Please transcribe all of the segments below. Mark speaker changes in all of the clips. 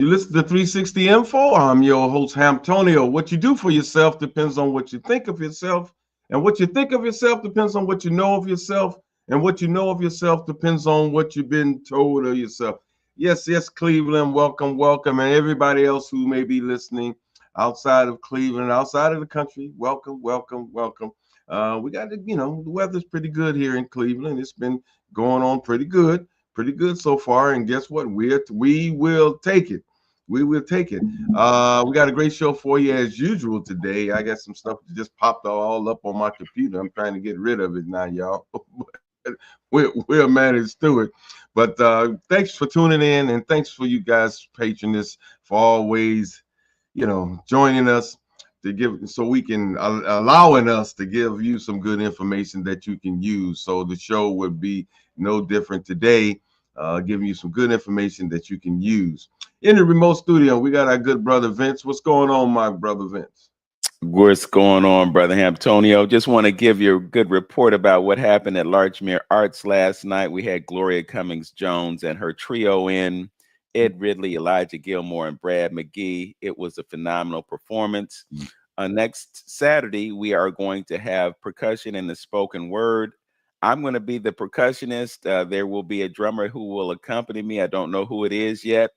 Speaker 1: You listen to 360 Info. I'm your host, Hamtonio. What you do for yourself depends on what you think of yourself. And what you think of yourself depends on what you know of yourself. And what you know of yourself depends on what you've been told of yourself. Yes, yes, Cleveland, welcome, welcome. And everybody else who may be listening outside of Cleveland, outside of the country, welcome, welcome, welcome. We got the weather's pretty good here in Cleveland. It's been going on pretty good so far. And guess what? We will take it. We will take it. We got a great show for you as usual today. I got some stuff that just popped all up on my computer. I'm trying to get rid of it now, y'all. We'll manage to it. But thanks for tuning in, and thanks for you guys' patronage for always, joining us to give so we can allowing us to give you some good information that you can use. So the show would be no different today, giving you some good information that you can use. In the remote studio, we got our good brother Vince. What's going on, my brother Vince?
Speaker 2: What's going on, Brother Antonio? Just want to give you a good report about what happened at Larchmere Arts last night. We had Gloria Cummings Jones and her trio in, Ed Ridley, Elijah Gilmore, and Brad McGee. It was a phenomenal performance. Next Saturday, we are going to have percussion and the spoken word. I'm going to be the percussionist. There will be a drummer who will accompany me. I don't know who it is yet.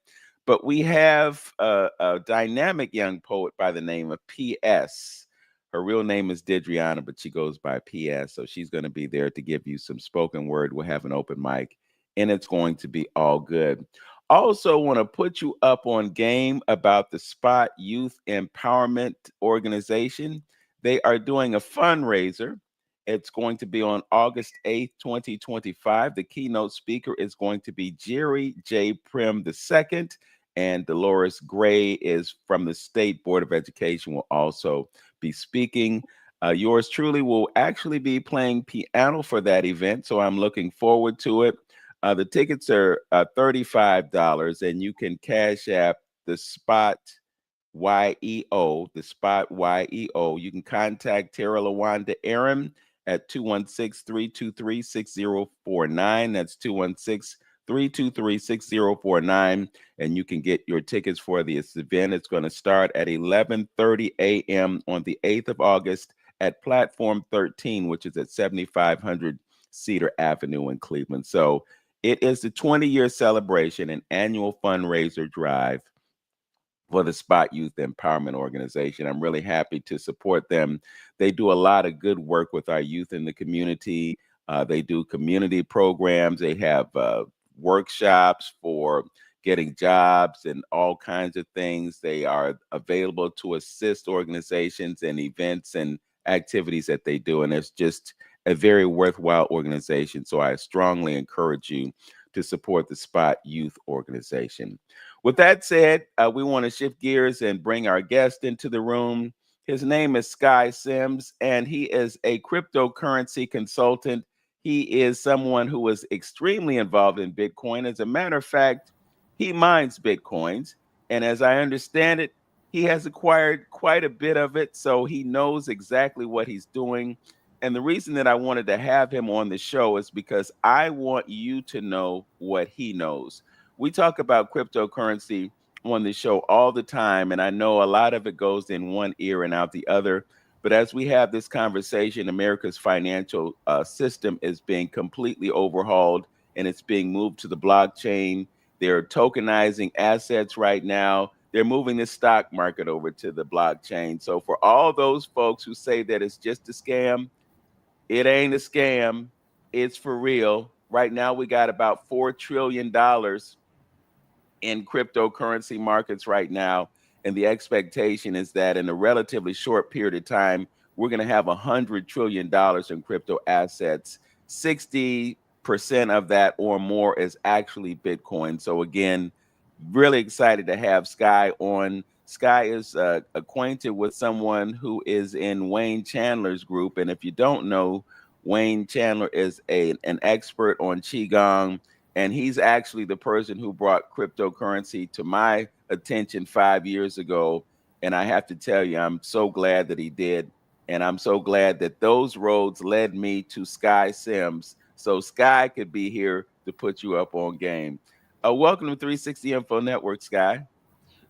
Speaker 2: But we have a dynamic young poet by the name of P.S. Her real name is Didriana, but she goes by P.S. So she's going to be there to give you some spoken word. We'll have an open mic, and it's going to be all good. Also want to put you up on game about the Spot Youth Empowerment Organization. They are doing a fundraiser. It's going to be on August 8th, 2025. The keynote speaker is going to be Jerry J. Prim II, and Dolores Gray is from the State Board of Education will also be speaking. Yours truly will actually be playing piano for that event, so I'm looking forward to it. The tickets are $35, and you can cash app the Spot YEO, the Spot YEO. You can contact Tara LaWanda Aaron at 216-323-6049. That's 216-323-6049. And you can get your tickets for this event. It's going to start at 11:30 a.m. on the 8th of August at Platform 13, which is at 7500 Cedar Avenue in Cleveland. So it is the 20-year celebration, an annual fundraiser drive for the Spot Youth Empowerment Organization. I'm really happy to support them. They do a lot of good work with our youth in the community. They do community programs. They have workshops for getting jobs and all kinds of things. They are available to assist organizations and events and activities that they do. And it's just a very worthwhile organization. So I strongly encourage you to support the Spot Youth Organization. With that said, we want to shift gears and bring our guest into the room. His name is Sky Sims, and he is a cryptocurrency consultant. He is someone who is extremely involved in Bitcoin. As a matter of fact, he mines Bitcoins, and as I understand it, he has acquired quite a bit of it, so he knows exactly what he's doing. And the reason that I wanted to have him on the show is because I want you to know what he knows. We talk about cryptocurrency on the show all the time, and I know a lot of it goes in one ear and out the other. But as we have this conversation, America's financial system is being completely overhauled, and it's being moved to the blockchain. They're tokenizing assets right now. They're moving the stock market over to the blockchain. So for all those folks who say that it's just a scam, it ain't a scam. It's for real. Right now, we got about $4 trillion in cryptocurrency markets right now. And the expectation is that in a relatively short period of time, we're going to have $100 trillion in crypto assets. 60% of that or more is actually Bitcoin. So again, really excited to have Sky on. Sky is acquainted with someone who is in Wayne Chandler's group. And if you don't know, Wayne Chandler is an expert on Qigong, and he's actually the person who brought cryptocurrency to my attention 5 years ago. And I have to tell you, I'm so glad that he did. And I'm so glad that those roads led me to Sky Sims. So Sky could be here to put you up on game. Welcome to 360 Info Network, Sky.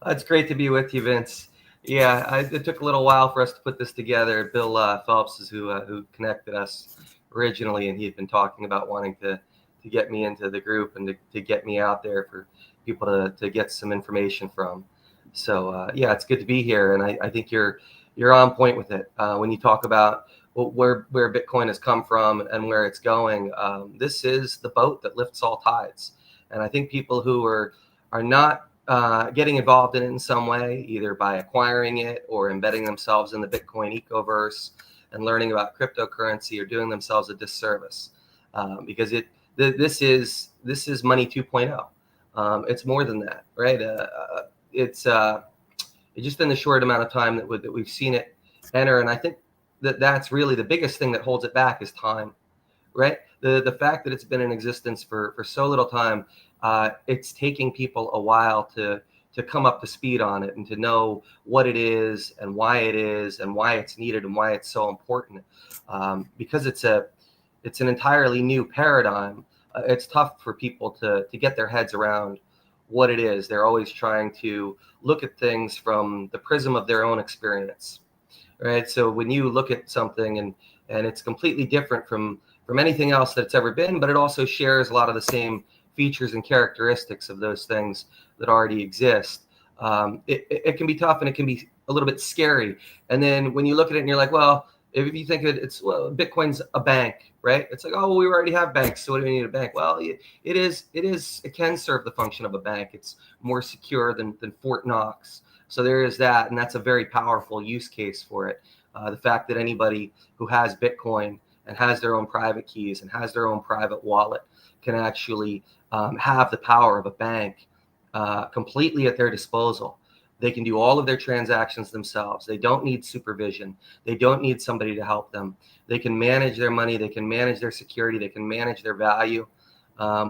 Speaker 3: It's great to be with you, Vince. Yeah, it took a little while for us to put this together. Bill Phelps is who connected us originally, and he had been talking about wanting to get me into the group and to get me out there for people to get some information from. So yeah, it's good to be here, and I think you're on point with it when you talk about where Bitcoin has come from and where it's going. This is the boat that lifts all tides, and I think people who are not getting involved in it in some way, either by acquiring it or embedding themselves in the Bitcoin ecoverse and learning about cryptocurrency, are doing themselves a disservice because this is money 2.0. It's more than that, right? It's just in the short amount of time that we've seen it enter, and I think that's really the biggest thing that holds it back is time, right? The fact that it's been in existence for so little time, it's taking people a while to come up to speed on it and to know what it is and why it's needed and why it's so important. Because it's an entirely new paradigm. It's tough for people to get their heads around what it is. They're always trying to look at things from the prism of their own experience, right? So when you look at something and it's completely different from anything else that's ever been, but it also shares a lot of the same features and characteristics of those things that already exist. It can be tough and it can be a little bit scary. And then when you look at it and you're like, well, if you think Bitcoin's a bank, right? It's like, oh, well, we already have banks, so what do we need a bank? Well, it can serve the function of a bank. It's more secure than Fort Knox. So there is that, and that's a very powerful use case for it. The fact that anybody who has Bitcoin and has their own private keys and has their own private wallet can actually have the power of a bank completely at their disposal. They can do all of their transactions themselves. They don't need supervision. They don't need somebody to help them. They can manage their money. They can manage their security. They can manage their value,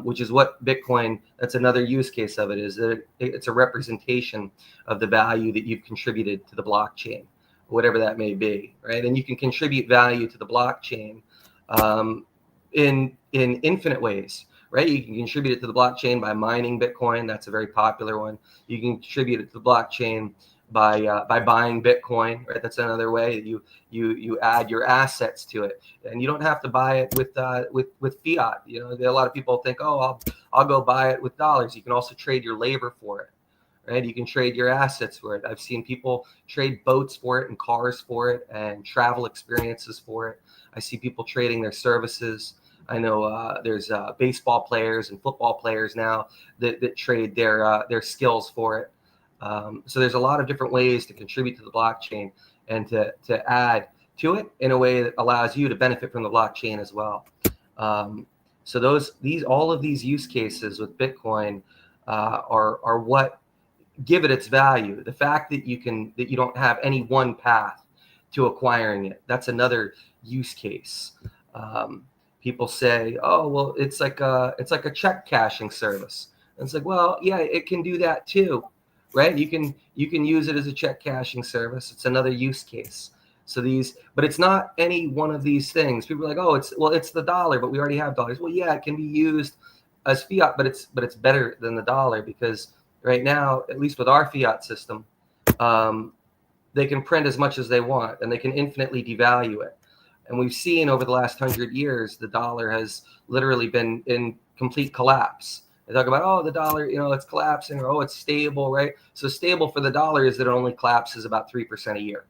Speaker 3: which is what Bitcoin, that's another use case of it, is that it's a representation of the value that you've contributed to the blockchain, whatever that may be, right? And you can contribute value to the blockchain in infinite ways, right? You can contribute it to the blockchain by mining Bitcoin. That's a very popular one. You can contribute it to the blockchain by buying Bitcoin, right? That's another way that you add your assets to it, and you don't have to buy it with fiat. You know, a lot of people think, oh, I'll go buy it with dollars. You can also trade your labor for it, right? You can trade your assets for it. I've seen people trade boats for it and cars for it and travel experiences for it. I see people trading their services. I know there's baseball players and football players now that trade their skills for it. So there's a lot of different ways to contribute to the blockchain and to add to it in a way that allows you to benefit from the blockchain as well. So all of these use cases with Bitcoin are what give it its value. The fact that you don't have any one path to acquiring it, that's another use case. People say, oh, well, it's like a check cashing service. And it's like, well, yeah, it can do that too, right? You can use it as a check cashing service. It's another use case. So but it's not any one of these things. People are like, oh, it's the dollar, but we already have dollars. Well, yeah, it can be used as fiat, but it's better than the dollar because right now, at least with our fiat system, they can print as much as they want and they can infinitely devalue it. And we've seen over the last 100 years, the dollar has literally been in complete collapse. They talk about, oh, the dollar, it's collapsing, or, oh, it's stable, right? So stable for the dollar is that it only collapses about 3% a year.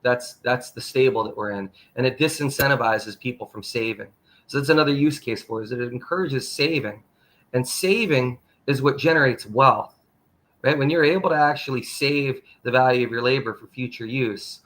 Speaker 3: That's the stable that we're in. And it disincentivizes people from saving. So that's another use case for it, is that it encourages saving. And saving is what generates wealth, right? When you're able to actually save the value of your labor for future use,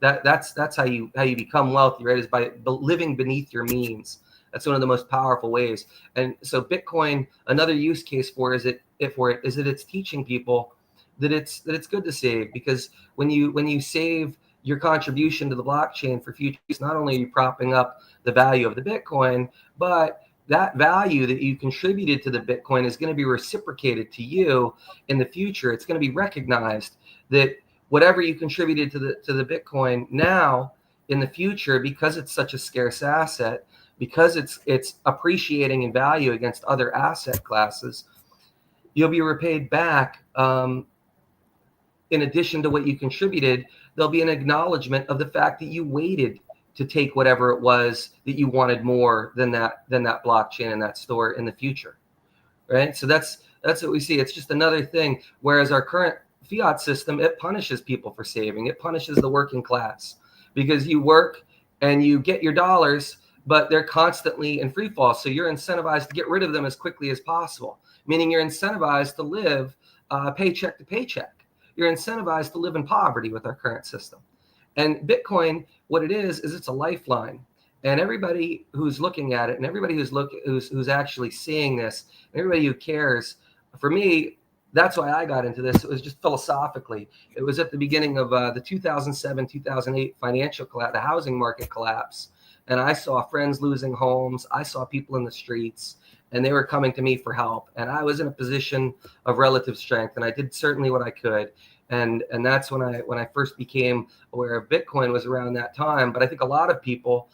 Speaker 3: that's how you become wealthy, right? Is by living beneath your means. That's one of the most powerful ways. And so Bitcoin, another use case for it is that it's teaching people that it's good to save, because when you save your contribution to the blockchain for future use, not only are you propping up the value of the Bitcoin, but that value that you contributed to the Bitcoin is going to be reciprocated to you in the future. It's going to be recognized that whatever you contributed to the Bitcoin now in the future, because it's such a scarce asset, because it's appreciating in value against other asset classes, you'll be repaid back in addition to what you contributed, there'll be an acknowledgement of the fact that you waited to take whatever it was that you wanted more than that blockchain and that store in the future, right? So that's what we see. It's just another thing. Whereas our current fiat system, it punishes people for saving. It punishes the working class because you work and you get your dollars, but they're constantly in free fall. So you're incentivized to get rid of them as quickly as possible, meaning you're incentivized to live paycheck to paycheck. You're incentivized to live in poverty with our current system. And Bitcoin, what it is it's a lifeline. And everybody who's looking at it, and everybody who's actually seeing this, and everybody who cares, for me, that's why I got into this. It was just philosophically. It was at the beginning of the 2007, 2008 financial collapse, the housing market collapse. And I saw friends losing homes. I saw people in the streets, and they were coming to me for help. And I was in a position of relative strength, and I did certainly what I could. And that's when I first became aware of Bitcoin, was around that time. But I think a lot of people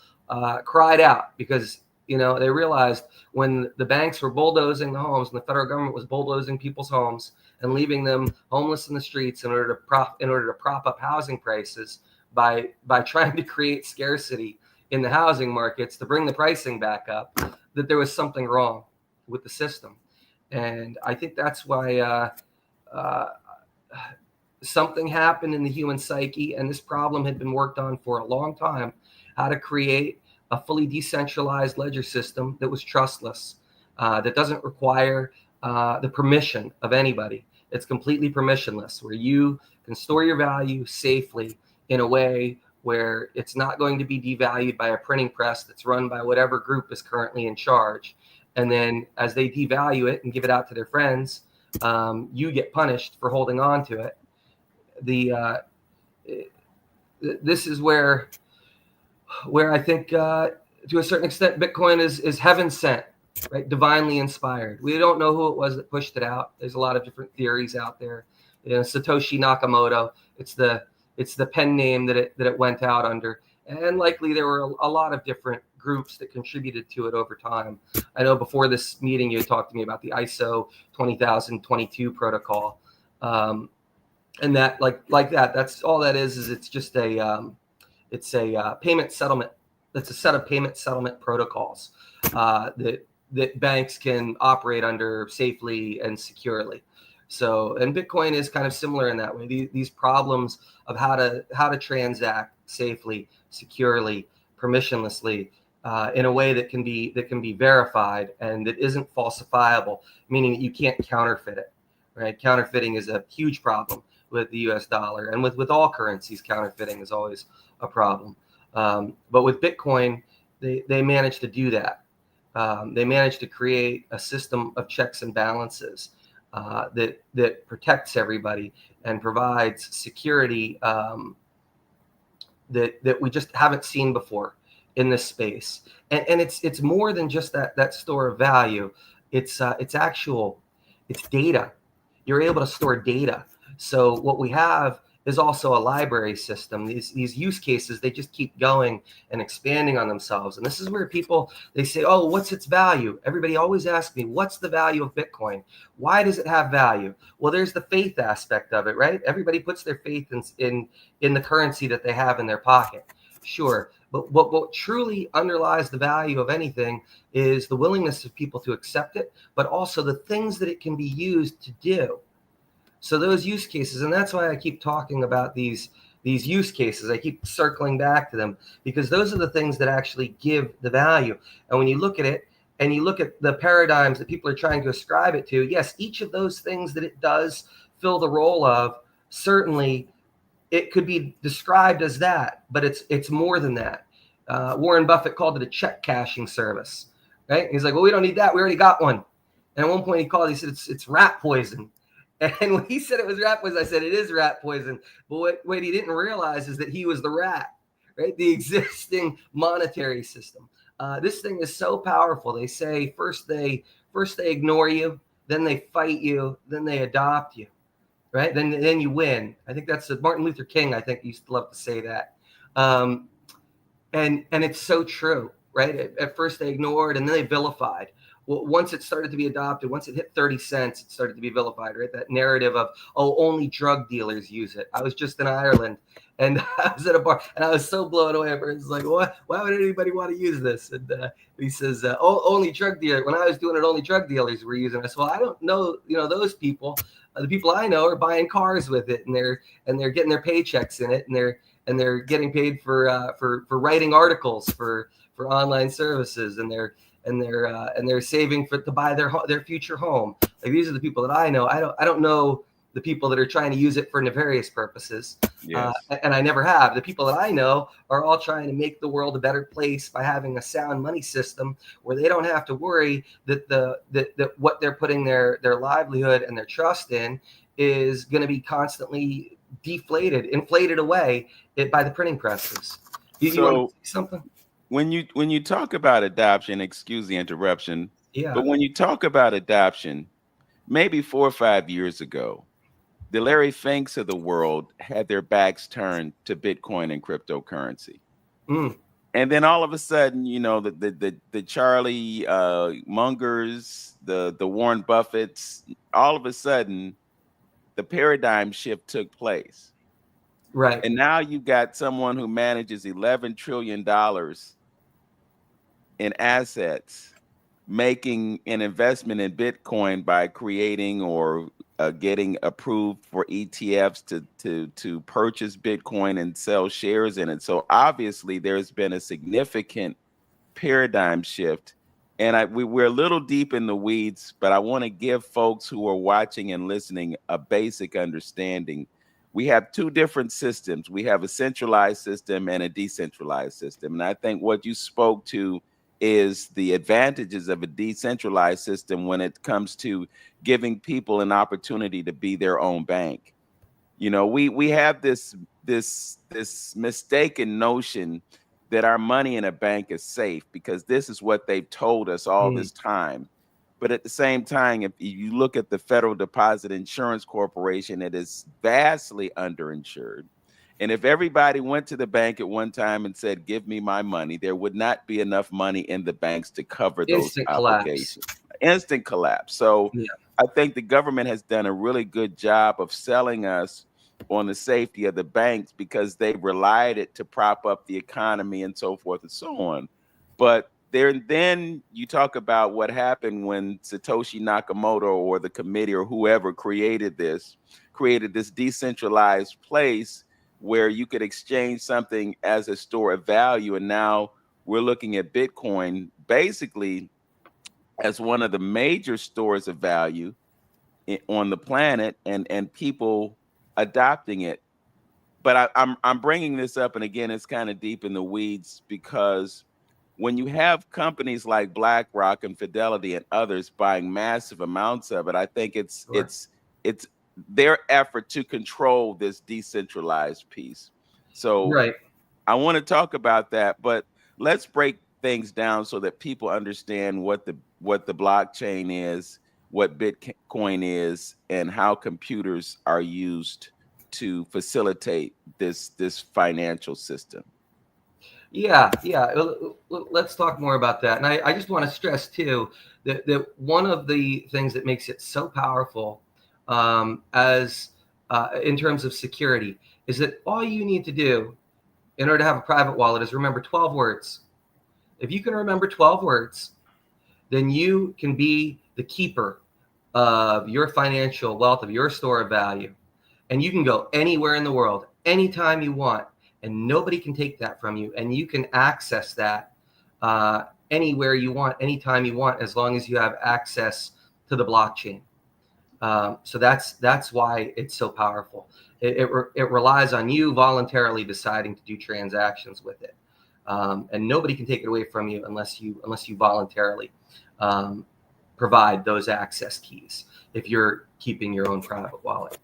Speaker 3: cried out because, you know, they realized when the banks were bulldozing the homes and the federal government was bulldozing people's homes and leaving them homeless in the streets in order to prop up housing prices by trying to create scarcity in the housing markets to bring the pricing back up, that there was something wrong with the system. And I think that's why something happened in the human psyche, and this problem had been worked on for a long time, how to create a fully decentralized ledger system that was trustless, that doesn't require the permission of anybody. It's completely permissionless, where you can store your value safely in a way where it's not going to be devalued by a printing press that's run by whatever group is currently in charge. And then as they devalue it and give it out to their friends, you get punished for holding on to it. This is where I think to a certain extent Bitcoin is heaven sent, right? Divinely inspired. We don't know who it was that pushed it out. There's a lot of different theories out there. You know, Satoshi Nakamoto, it's the pen name that it went out under, and likely there were a lot of different groups that contributed to it over time. I know before this meeting you talked to me about the ISO 20022 protocol. And that like that's all that is it's just a payment settlement. That's a set of payment settlement protocols that banks can operate under safely and securely. So, and Bitcoin is kind of similar in that way. These problems of how to transact safely, securely, permissionlessly, in a way that can be verified and that isn't falsifiable, meaning that you can't counterfeit it. Right? Counterfeiting is a huge problem with the U.S. dollar, and with all currencies, counterfeiting is always a problem. But with Bitcoin, they managed to do that. They managed to create a system of checks and balances that protects everybody and provides security that we just haven't seen before in this space. And it's more than just that store of value. It's data. You're able to store data. So what we have is also a library system. These use cases, they just keep going and expanding on themselves. And this is where people, they say, oh, what's its value? Everybody always asks me, what's the value of Bitcoin? Why does it have value? Well, there's the faith aspect of it, right? Everybody puts their faith in the currency that they have in their pocket. Sure. But what truly underlies the value of anything is the willingness of people to accept it, but also the things that it can be used to do. So those use cases, and that's why I keep talking about these use cases. I keep circling back to them because those are the things that actually give the value. And when you look at it and you look at the paradigms that people are trying to ascribe it to, yes, each of those things that it does fill the role of, certainly it could be described as that, but it's more than that. Warren Buffett called it a check cashing service, right? He's like, well, we don't need that. We already got one. And at one point he said it's rat poison. And when he said it was rat poison, I said, it is rat poison. But what he didn't realize is that he was the rat, right? The existing monetary system. This thing is so powerful. They say first they ignore you, then they fight you, then they adopt you, right? Then you win. I think that's Martin Luther King, I think, used to love to say that. And it's so true, right? At first they ignored and then they vilified. once it started to be adopted, once it hit 30 cents, it started to be vilified, right? That narrative of, oh, only drug dealers use it. I was just in Ireland and I was at a bar and I was so blown away. It's like, what? Why would anybody want to use this? And he says, oh, only drug dealers. When I was doing it, only drug dealers were using it. I said, well, I don't know, those people. The people I know are buying cars with it, and they're getting their paychecks in it, and they're getting paid for writing articles for online services, and they're saving to buy their future home. Like, these are the people that I know. I don't know the people that are trying to use it for nefarious purposes.
Speaker 2: Yes.
Speaker 3: And I never have. The people that I know are all trying to make the world a better place by having a sound money system where they don't have to worry that what they're putting their livelihood and their trust in is going to be constantly inflated away by the printing presses. You want to say something?
Speaker 2: When you talk about adoption, excuse the interruption,
Speaker 3: Yeah.
Speaker 2: but when you talk about adoption, maybe 4 or 5 years ago, the Larry Finks of the world had their backs turned to Bitcoin and cryptocurrency.
Speaker 3: Mm.
Speaker 2: And then all of a sudden, the Charlie Mungers, the Warren Buffetts, all of a sudden, the paradigm shift took place.
Speaker 3: Right.
Speaker 2: And now you've got someone who manages $11 trillion in assets, making an investment in Bitcoin by creating or getting approved for ETFs to purchase Bitcoin and sell shares in it. So obviously there's been a significant paradigm shift. And we're a little deep in the weeds, but I want to give folks who are watching and listening a basic understanding. We have two different systems. We have a centralized system and a decentralized system. And I think what you spoke to is the advantages of a decentralized system when it comes to giving people an opportunity to be their own bank. We have this mistaken notion that our money in a bank is safe because this is what they've told us all this time. But at the same time, if you look at the Federal Deposit Insurance Corporation, it is vastly underinsured. And if everybody went to the bank at one time and said, give me my money, there would not be enough money in the banks to cover those obligations. Instant collapse. So I think the government has done a really good job of selling us on the safety of the banks because they relied it to prop up the economy and so forth and so on. But then you talk about what happened when Satoshi Nakamoto or the committee or whoever created this decentralized place where you could exchange something as a store of value. And now we're looking at Bitcoin basically as one of the major stores of value on the planet, and people adopting it. But I'm bringing this up, and again, it's kind of deep in the weeds, because when you have companies like BlackRock and Fidelity and others buying massive amounts of it, I think it's their effort to control this decentralized piece. So I want to talk about that, but let's break things down so that people understand what the blockchain is, what Bitcoin is, and how computers are used to facilitate this financial system.
Speaker 3: Yeah. Let's talk more about that. And I just want to stress too that one of the things that makes it so powerful in terms of security is that all you need to do in order to have a private wallet is remember 12 words. If you can remember 12 words, then you can be the keeper of your financial wealth, of your store of value. And you can go anywhere in the world, anytime you want, and nobody can take that from you. And you can access that anywhere you want, anytime you want, as long as you have access to the blockchain. So that's why it's so powerful. It relies on you voluntarily deciding to do transactions with it, and nobody can take it away from you unless you voluntarily provide those access keys if you're keeping your own private wallet.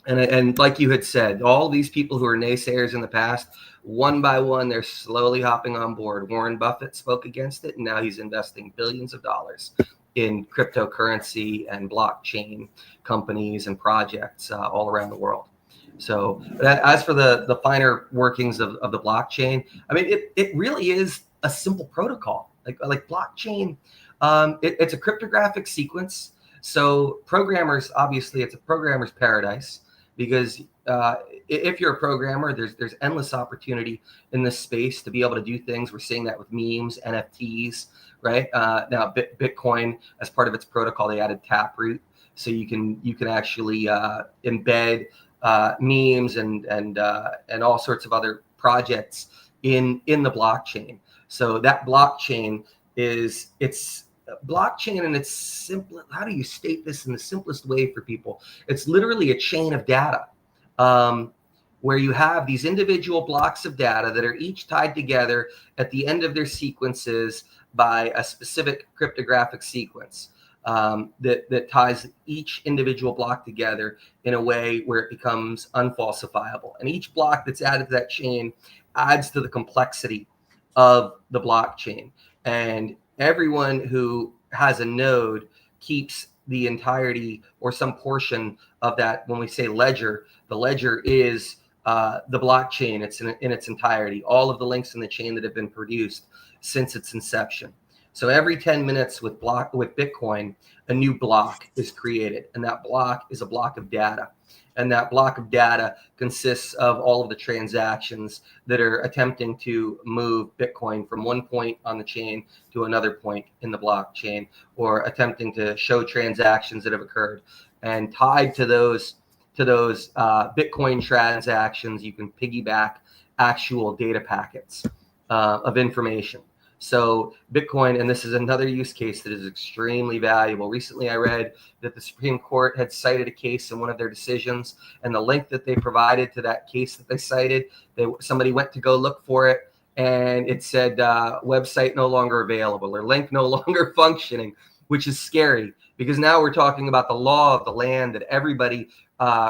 Speaker 3: And like you had said, all these people who are naysayers in the past, one by one, they're slowly hopping on board. Warren Buffett spoke against it, and now he's investing billions of dollars in cryptocurrency and blockchain companies and projects all around the world. So as for the finer workings of the blockchain, I mean, it really is a simple protocol. like blockchain. It's a cryptographic sequence. So programmers, obviously, it's a programmer's paradise, because if you're a programmer, there's endless opportunity in this space to be able to do things. We're seeing that with memes, NFTs, right? Now Bitcoin, as part of its protocol, they added Taproot, so you can actually embed memes and all sorts of other projects in the blockchain. So that blockchain it's blockchain in its simple. How do you state this in the simplest way for people? It's literally a chain of data, where you have these individual blocks of data that are each tied together at the end of their sequences by a specific cryptographic sequence, that ties each individual block together in a way where it becomes unfalsifiable. And each block that's added to that chain adds to the complexity of the blockchain. And everyone who has a node keeps the entirety or some portion of that. When we say ledger, the ledger is the blockchain. It's in its entirety, all of the links in the chain that have been produced since its inception. So every 10 minutes with Bitcoin, a new block is created, and that block is a block of data. And that block of data consists of all of the transactions that are attempting to move Bitcoin from one point on the chain to another point in the blockchain, or attempting to show transactions that have occurred. And tied to those Bitcoin transactions, you can piggyback actual data packets of information. So Bitcoin, and this is another use case that is extremely valuable. Recently, I read that the Supreme Court had cited a case in one of their decisions, and the link that they provided to that case that they cited, somebody went to go look for it, and it said website no longer available, or link no longer functioning, which is scary, because now we're talking about the law of the land that everybody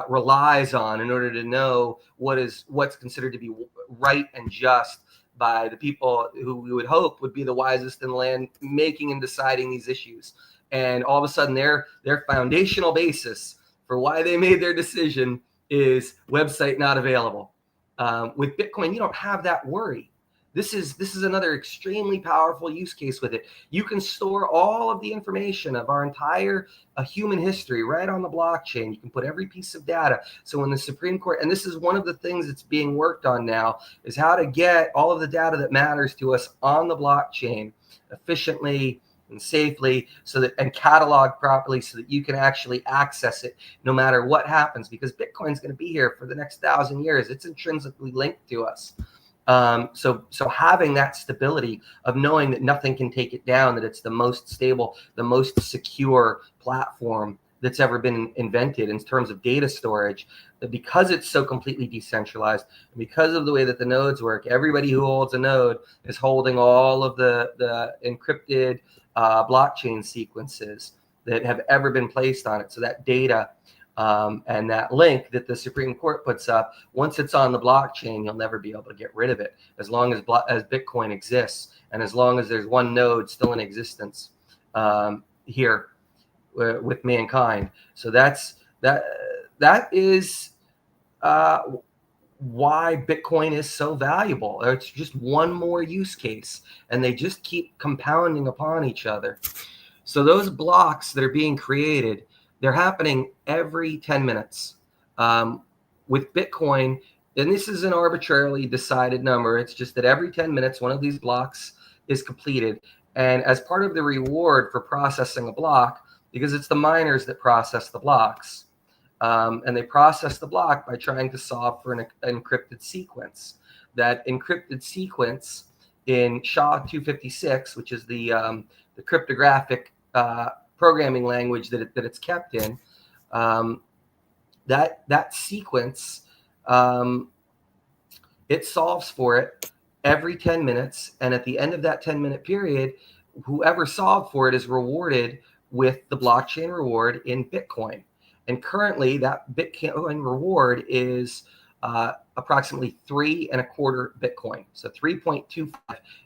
Speaker 3: relies on in order to know what's considered to be right and just by the people who we would hope would be the wisest in the land, making and deciding these issues. And all of a sudden their foundational basis for why they made their decision is website not available. With Bitcoin, you don't have that worry. This is another extremely powerful use case with it. You can store all of the information of our entire human history right on the blockchain. You can put every piece of data. So when the Supreme Court, and this is one of the things that's being worked on now, is how to get all of the data that matters to us on the blockchain efficiently and safely, and catalog properly, so that you can actually access it no matter what happens, because Bitcoin's going to be here for the next 1,000 years. It's intrinsically linked to us. So having that stability of knowing that nothing can take it down, that it's the most stable, the most secure platform that's ever been invented in terms of data storage, that because it's so completely decentralized, and because of the way that the nodes work, everybody who holds a node is holding all of the encrypted blockchain sequences that have ever been placed on it. So that data and that link that the Supreme Court puts up, once it's on the blockchain, you'll never be able to get rid of it, as long as Bitcoin exists, and as long as there's one node still in existence here with mankind. So that is why Bitcoin is so valuable. It's just one more use case, and they just keep compounding upon each other. So those blocks that are being created, they're happening every 10 minutes. With Bitcoin, and this is an arbitrarily decided number, it's just that every 10 minutes, one of these blocks is completed. And as part of the reward for processing a block, because it's the miners that process the blocks, and they process the block by trying to solve for an encrypted sequence. That encrypted sequence in SHA-256, which is the cryptographic programming language that it's kept in, that sequence, it solves for it every 10 minutes. And at the end of that 10-minute period, whoever solved for it is rewarded with the blockchain reward in Bitcoin. And currently that Bitcoin reward is approximately 3.25 Bitcoin. So 3.25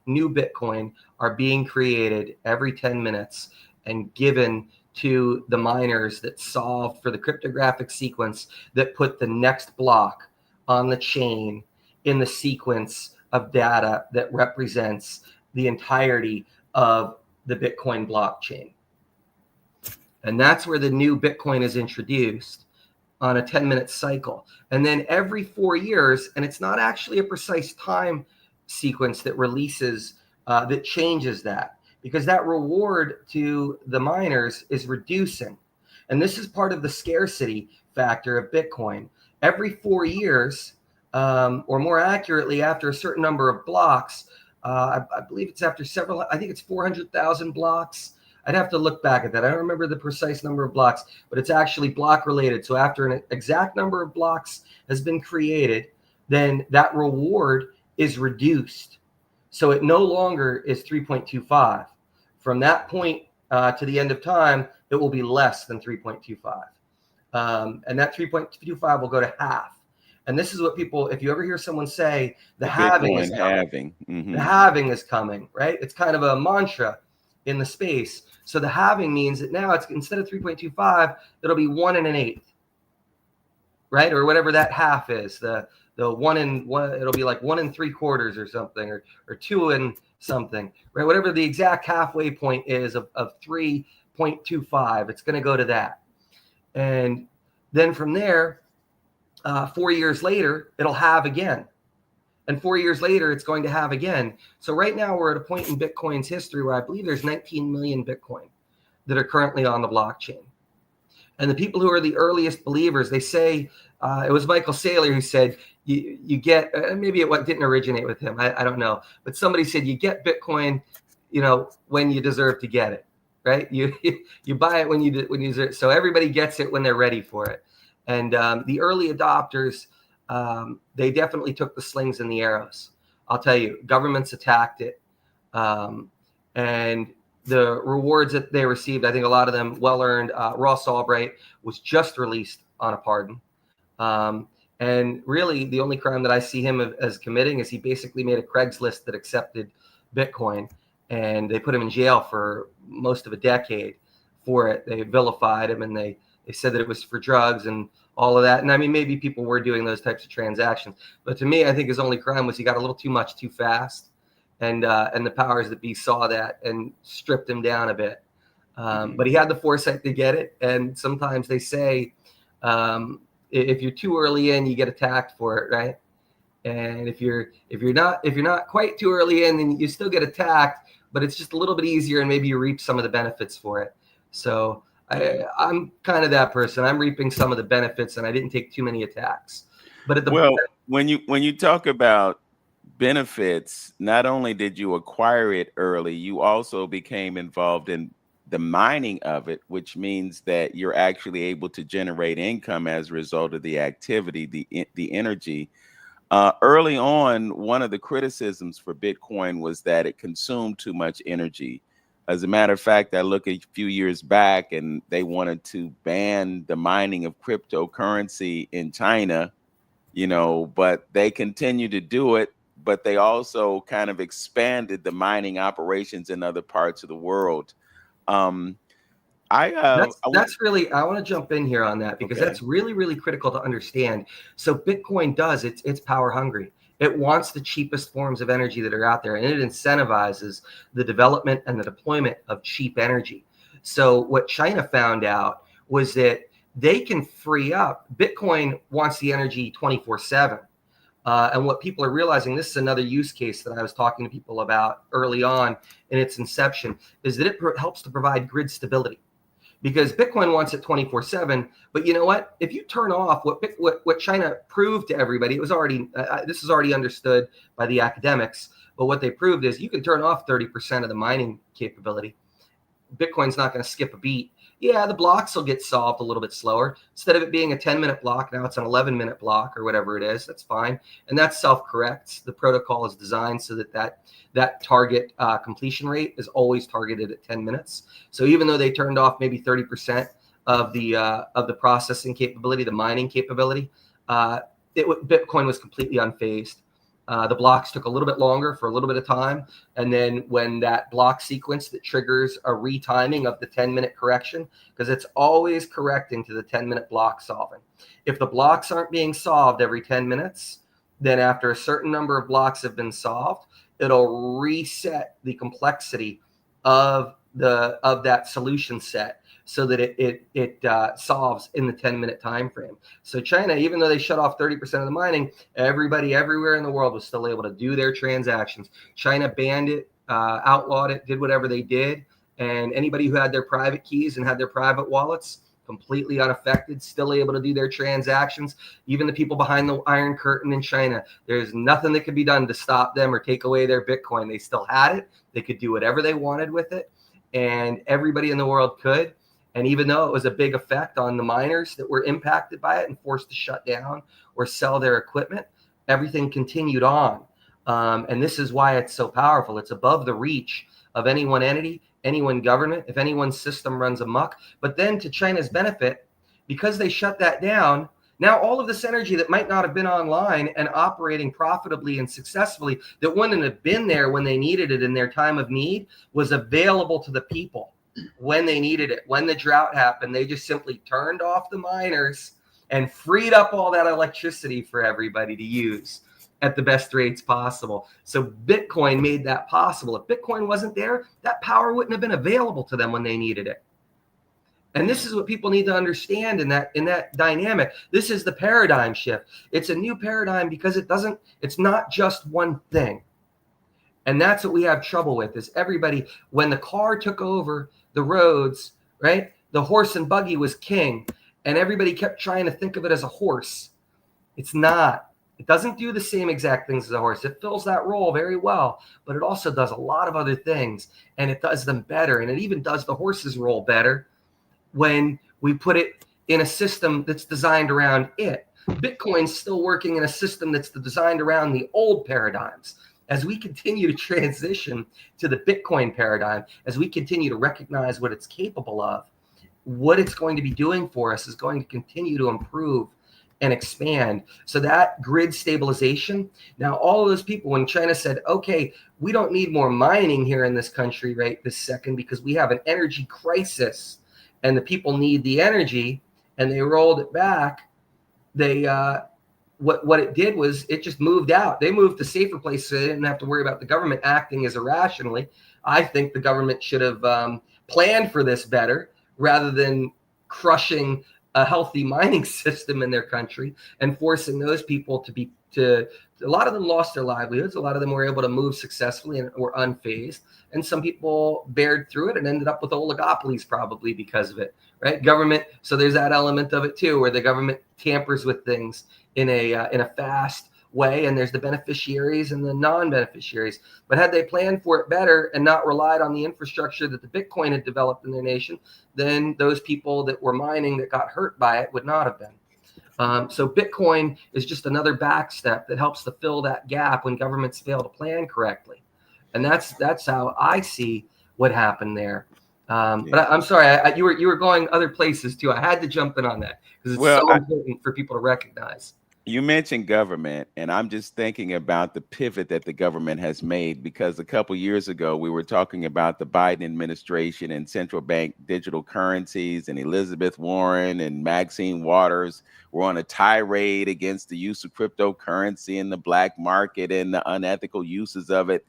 Speaker 3: new Bitcoin are being created every 10 minutes and given to the miners that solved for the cryptographic sequence that put the next block on the chain in the sequence of data that represents the entirety of the Bitcoin blockchain. And that's where the new Bitcoin is introduced on a 10-minute cycle. And then every 4 years, and it's not actually a precise time sequence that releases, that changes that, because that reward to the miners is reducing. And this is part of the scarcity factor of Bitcoin. Every 4 years, or more accurately, after a certain number of blocks, I believe it's after several, I think it's 400,000 blocks. I'd have to look back at that. I don't remember the precise number of blocks, but it's actually block related. So after an exact number of blocks has been created, then that reward is reduced. So it no longer is 3.25. From that point to the end of time, it will be less than 3.25. And that 3.25 will go to half. And this is what people, if you ever hear someone say, the halving is coming. The halving is coming, right? It's kind of a mantra in the space. So the halving means that now it's, instead of 3.25, it'll be 1 1/8, right? Or whatever that half is. The 1 and 1, it'll be like 1 3/4 or something, or 2 and something, right? Whatever the exact halfway point is of 3.25, it's going to go to that. And then from there, 4 years later, it'll halve again. And 4 years later, it's going to have again. So right now we're at a point in Bitcoin's history where I believe there's 19 million Bitcoin that are currently on the blockchain. And the people who are the earliest believers, they say, it was Michael Saylor who said, you get, maybe it didn't originate with him, I don't know. But somebody said, you get Bitcoin, when you deserve to get it, right? You buy it when you deserve. So everybody gets it when they're ready for it. And the early adopters, they definitely took the slings and the arrows. I'll tell you, governments attacked it. And the rewards that they received, I think a lot of them well-earned. Ross Albright was just released on a pardon. And really the only crime that I see him as committing is he basically made a Craigslist that accepted Bitcoin, and they put him in jail for most of a decade for it. They vilified him, and they said that it was for drugs and all of that. And I mean, maybe people were doing those types of transactions, but to me, I think his only crime was he got a little too much too fast, and the powers that be saw that and stripped him down a bit. But he had the foresight to get it. And sometimes they say, if you're too early in, you get attacked for it, right? And if you're not quite too early in, then you still get attacked, but it's just a little bit easier, and maybe you reap some of the benefits for it. So I'm kind of that person. I'm reaping some of the benefits, and I didn't take too many attacks. But
Speaker 2: when you talk about benefits, not only did you acquire it early, you also became involved in the mining of it, which means that you're actually able to generate income as a result of the activity, the energy. Early on, one of the criticisms for Bitcoin was that it consumed too much energy. As a matter of fact, I look a few years back, and they wanted to ban the mining of cryptocurrency in China, but they continue to do it. But they also kind of expanded the mining operations in other parts of the world.
Speaker 3: That's really, I want to jump in here on that, because that's really, really critical to understand. So Bitcoin it's power hungry. It wants the cheapest forms of energy that are out there, and it incentivizes the development and the deployment of cheap energy. So what China found out was that they can free up. Bitcoin wants the energy 24/7. And what people are realizing, this is another use case that I was talking to people about early on in its inception, is that it helps to provide grid stability. Because Bitcoin wants it 24/7, but you know what? If you turn off what China proved to everybody, it was already this is already understood by the academics. But what they proved is you can turn off 30% of the mining capability. Bitcoin's not going to skip a beat. Yeah, the blocks will get solved a little bit slower. Instead of it being a 10-minute block, now it's an 11-minute block or whatever it is. That's fine, and that self-corrects. The protocol is designed so that target completion rate is always targeted at 10 minutes. So even though they turned off maybe 30% of the processing capability, the mining capability, Bitcoin was completely unfazed. The blocks took a little bit longer for a little bit of time. And then when that block sequence that triggers a retiming of the 10-minute correction, because it's always correcting to the 10-minute block solving. If the blocks aren't being solved every 10 minutes, then after a certain number of blocks have been solved, it'll reset the complexity of that solution set, so that it solves in the 10-minute time frame. So China, even though they shut off 30% of the mining, everybody everywhere in the world was still able to do their transactions. China banned it, outlawed it, did whatever they did, and anybody who had their private keys and had their private wallets, completely unaffected, still able to do their transactions. Even the people behind the Iron Curtain in China, there's nothing that could be done to stop them or take away their Bitcoin. They still had it. They could do whatever they wanted with it, and everybody in the world could. And even though it was a big effect on the miners that were impacted by it and forced to shut down or sell their equipment, everything continued on. And this is why it's so powerful. It's above the reach of any one entity, any one government, if any one system runs amok. But then, to China's benefit, because they shut that down, now all of this energy that might not have been online and operating profitably and successfully, that wouldn't have been there when they needed it in their time of need, was available to the people when they needed it. When the drought happened, they just simply turned off the miners and freed up all that electricity for everybody to use at the best rates possible. So Bitcoin made that possible. If Bitcoin wasn't there, that power wouldn't have been available to them when they needed it. And this is what people need to understand in that dynamic. This is the paradigm shift. It's a new paradigm because it's not just one thing. And that's what we have trouble with, is everybody, when the car took over the roads, right? The horse and buggy was king, and everybody kept trying to think of it as a horse. It's not. It doesn't do the same exact things as a horse. It fills that role very well, but it also does a lot of other things, and it does them better. And it even does the horse's role better when we put it in a system that's designed around it. Bitcoin's still working in a system that's designed around the old paradigms. As we continue to transition to the Bitcoin paradigm, as we continue to recognize what it's capable of, what it's going to be doing for us is going to continue to improve and expand. So that grid stabilization, now all of those people, when China said, okay, we don't need more mining here in this country right this second because we have an energy crisis and the people need the energy, and they rolled it back, they what it did was it just moved out. They moved to safer places so they didn't have to worry about the government acting as irrationally. I think the government should have planned for this better rather than crushing a healthy mining system in their country and forcing those people to a lot of them lost their livelihoods. A lot of them were able to move successfully and were unfazed. And some people bared through it and ended up with oligopolies probably because of it, right? Government. So there's that element of it too, where the government tampers with things in a fast way, and there's the beneficiaries and the non-beneficiaries. But had they planned for it better and not relied on the infrastructure that the Bitcoin had developed in their nation, then those people that were mining that got hurt by it would not have been. So Bitcoin is just another back step that helps to fill that gap when governments fail to plan correctly. And that's how I see what happened there. But I'm sorry, you were going other places too. I had to jump in on that because it's so important for people to recognize.
Speaker 2: You mentioned government, and I'm just thinking about the pivot that the government has made, because a couple years ago, we were talking about the Biden administration and central bank digital currencies, and Elizabeth Warren and Maxine Waters were on a tirade against the use of cryptocurrency in the black market and the unethical uses of it.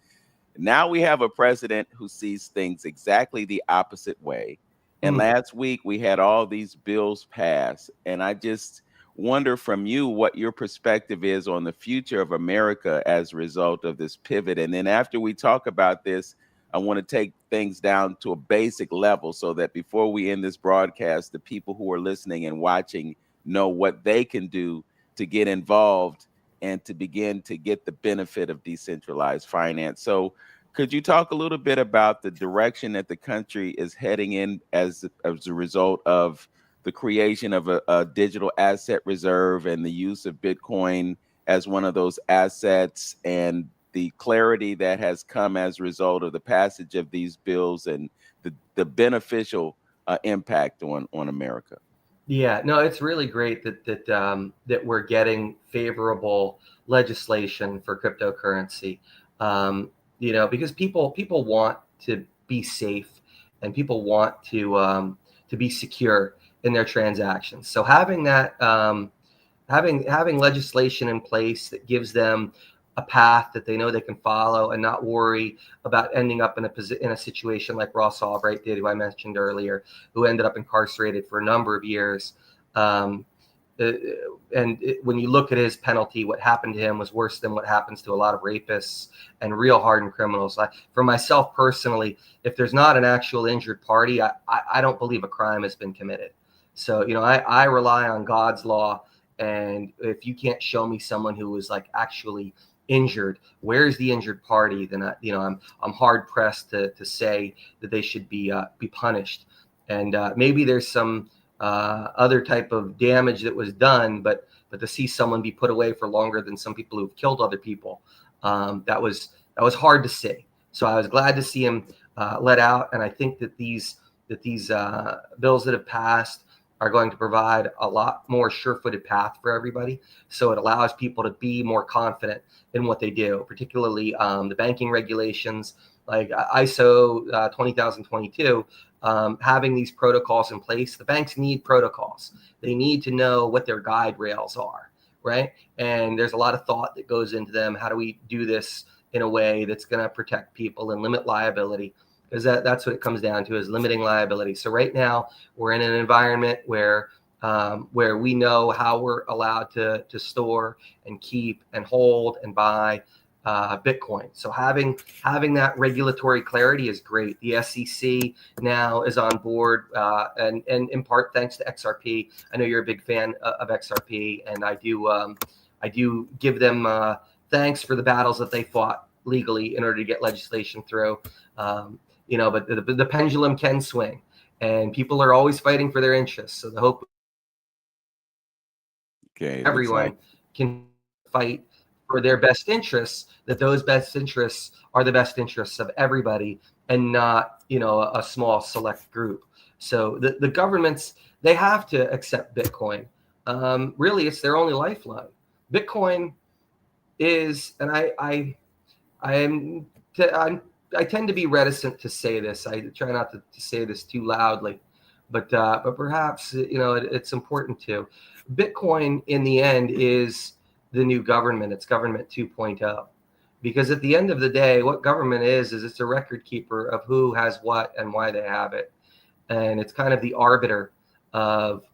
Speaker 2: Now we have a president who sees things exactly the opposite way. And last week, we had all these bills pass, and I just wonder from you what your perspective is on the future of America as a result of this pivot. And then after we talk about this, I want to take things down to a basic level so that before we end this broadcast, the people who are listening and watching know what they can do to get involved and to begin to get the benefit of decentralized finance. So could you talk a little bit about the direction that the country is heading in as a result of the creation of a digital asset reserve and the use of Bitcoin as one of those assets, and the clarity that has come as a result of the passage of these bills and the beneficial impact on America?
Speaker 3: Yeah, no, it's really great that we're getting favorable legislation for cryptocurrency. Because people want to be safe and people want to be secure in their transactions. So having that, having legislation in place that gives them a path that they know they can follow and not worry about ending up in a situation like Ross Albright did, who I mentioned earlier, who ended up incarcerated for a number of years. When you look at his penalty, what happened to him was worse than what happens to a lot of rapists and real hardened criminals. For myself personally, if there's not an actual injured party, I don't believe a crime has been committed. So, I rely on God's law. And if you can't show me someone who was like actually injured, where's the injured party? Then I'm hard pressed to say that they should be punished. And maybe there's some other type of damage that was done, but to see someone be put away for longer than some people who've killed other people, that was hard to see. So I was glad to see him let out, and I think that these bills that have passed are going to provide a lot more sure-footed path for everybody. So it allows people to be more confident in what they do, particularly the banking regulations like ISO 20022. Having these protocols in place, the banks need protocols. They need to know what their guide rails are, right? And there's a lot of thought that goes into them. How do we do this in a way that's going to protect people and limit liability? Because that's what it comes down to, is limiting liability. So right now we're in an environment where we know how we're allowed to store and keep and hold and buy Bitcoin. So having that regulatory clarity is great. The SEC now is on board, and in part thanks to XRP. I know you're a big fan of XRP, and I do give them thanks for the battles that they fought legally in order to get legislation through. But the pendulum can swing, and people are always fighting for their interests. So the hope everyone can fight for their best interests, that those best interests are the best interests of everybody and not, a small select group. So the governments, they have to accept Bitcoin. Really, it's their only lifeline. Bitcoin is, and I tend to be reticent to say this. I try not to say this too loudly, but perhaps, it's important to. Bitcoin in the end is the new government. It's government 2.0, because at the end of the day, what government is it's a record keeper of who has what and why they have it, and it's kind of the arbiter of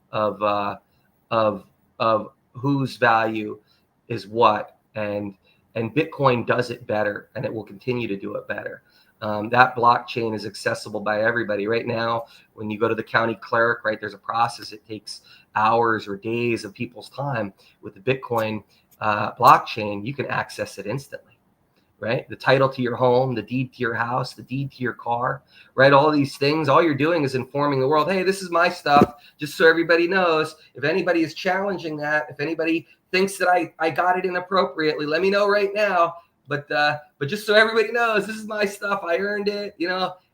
Speaker 3: whose value is what, and Bitcoin does it better, and it will continue to do it better. That blockchain is accessible by everybody right now. When you go to the county clerk, right, there's a process. It takes hours or days of people's time. With the Bitcoin blockchain, you can access it instantly, right? The title to your home, the deed to your house, the deed to your car, right? All these things, all you're doing is informing the world, hey, this is my stuff, just so everybody knows. If anybody is challenging that, if anybody thinks that I got it inappropriately, let me know right now. But just so everybody knows, this is my stuff. I earned it,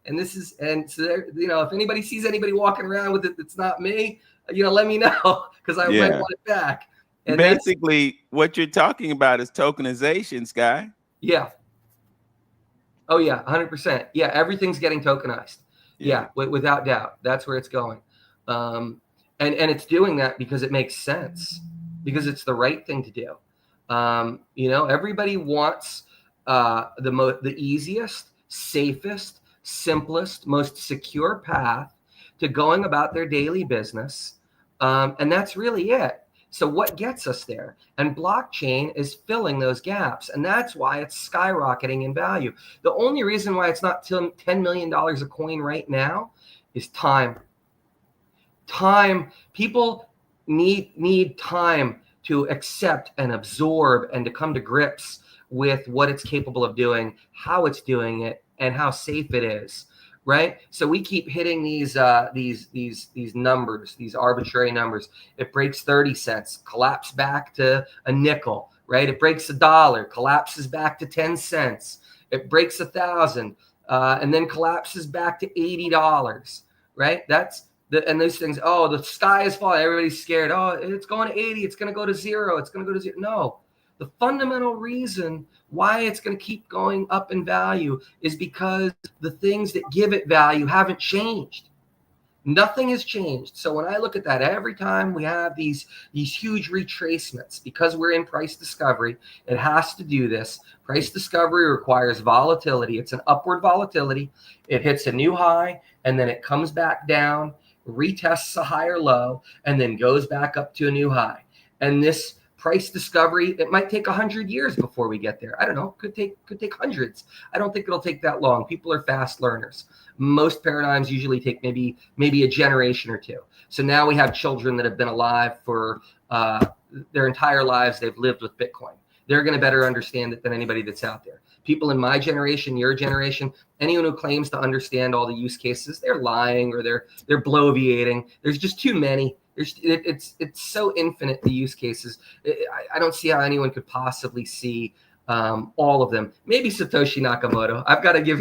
Speaker 3: and this is, and so there, if anybody sees anybody walking around with it that's not me, let me know, because I might want it back. And
Speaker 2: basically, what you're talking about is tokenization, Sky.
Speaker 3: Yeah. Oh yeah, 100%. Yeah, everything's getting tokenized. Yeah, without doubt, that's where it's going. And it's doing that because it makes sense, because it's the right thing to do. Everybody wants the easiest, safest, simplest, most secure path to going about their daily business, and that's really it. So what gets us there? And blockchain is filling those gaps, and that's why it's skyrocketing in value. The only reason why it's not $10 million a coin right now is time. People need time to accept and absorb and to come to grips with what it's capable of doing, how it's doing it, and how safe it is, right? So we keep hitting these numbers, these arbitrary numbers. It breaks 30 cents, collapse back to a nickel, right? It breaks $1, collapses back to 10 cents. It breaks 1,000, and then collapses back to $80, right? And those things, oh, the sky is falling. Everybody's scared. Oh, it's going to 80. It's going to go to 0. It's going to go to 0. No, the fundamental reason why it's going to keep going up in value is because the things that give it value haven't changed. Nothing has changed. So when I look at that, every time we have these huge retracements, because we're in price discovery, it has to do this. Price discovery requires volatility. It's an upward volatility. It hits a new high, and then it comes back down, retests a higher low, and then goes back up to a new high. And this price discovery, it might take 100 years before we get there. I don't know. Could take hundreds. I don't think it'll take that long. People are fast learners. Most paradigms usually take maybe a generation or two. So now we have children that have been alive for their entire lives. They've lived with Bitcoin. They're going to better understand it than anybody that's out there. People in my generation, your generation, anyone who claims to understand all the use cases, they're lying or they're bloviating. There's just too many. It's so infinite, the use cases. I don't see how anyone could possibly see all of them. Maybe Satoshi Nakamoto. I've got to give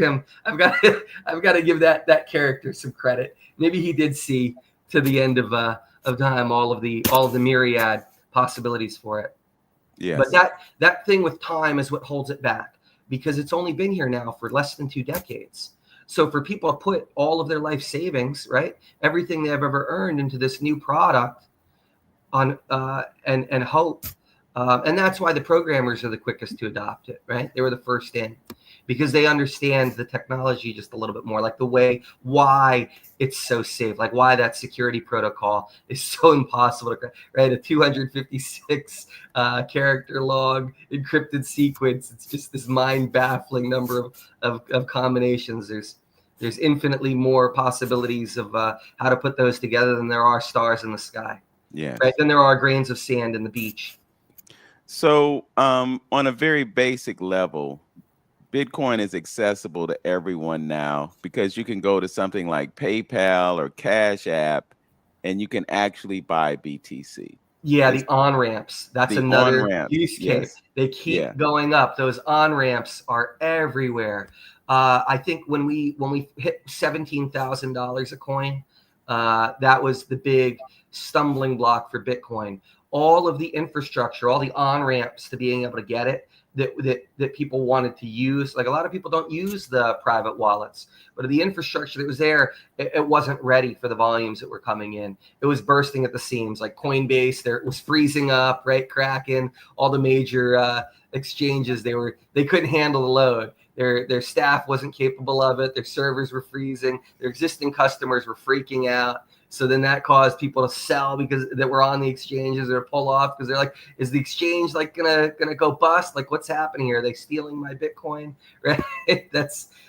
Speaker 3: give that character some credit. Maybe he did see to the end of time all of the myriad possibilities for it.
Speaker 2: Yes.
Speaker 3: But that thing with time is what holds it back, because it's only been here now for less than 2 decades. So for people to put all of their life savings, right, everything they've ever earned into this new product on and hope. And that's why the programmers are the quickest to adopt it, right? They were the first in, because they understand the technology just a little bit more, like why it's so safe, like why that security protocol is so impossible to, right? A 256 character long encrypted sequence. It's just this mind baffling number of combinations. There's infinitely more possibilities of how to put those together than there are stars in the sky.
Speaker 2: Yeah.
Speaker 3: Right. Then there are grains of sand in the beach.
Speaker 2: So on a very basic level, Bitcoin is accessible to everyone now, because you can go to something like PayPal or Cash App and you can actually buy BTC.
Speaker 3: Yeah, the on-ramps. That's another use case. Yes. They keep going up. Those on-ramps are everywhere. I think when we hit $17,000 a coin, that was the big stumbling block for Bitcoin. All of the infrastructure, all the on-ramps to being able to get it, that people wanted to use. Like, a lot of people don't use the private wallets, but the infrastructure that was there, it wasn't ready for the volumes that were coming in. It was bursting at the seams. Like Coinbase, it was freezing up, right? Kraken, all the major exchanges, they couldn't handle the load. Their staff wasn't capable of it. Their servers were freezing. Their existing customers were freaking out. So then that caused people to sell because that were on the exchanges, or pull off because they're like, is the exchange like gonna go bust? Like, what's happening here? Are they stealing my Bitcoin? Right?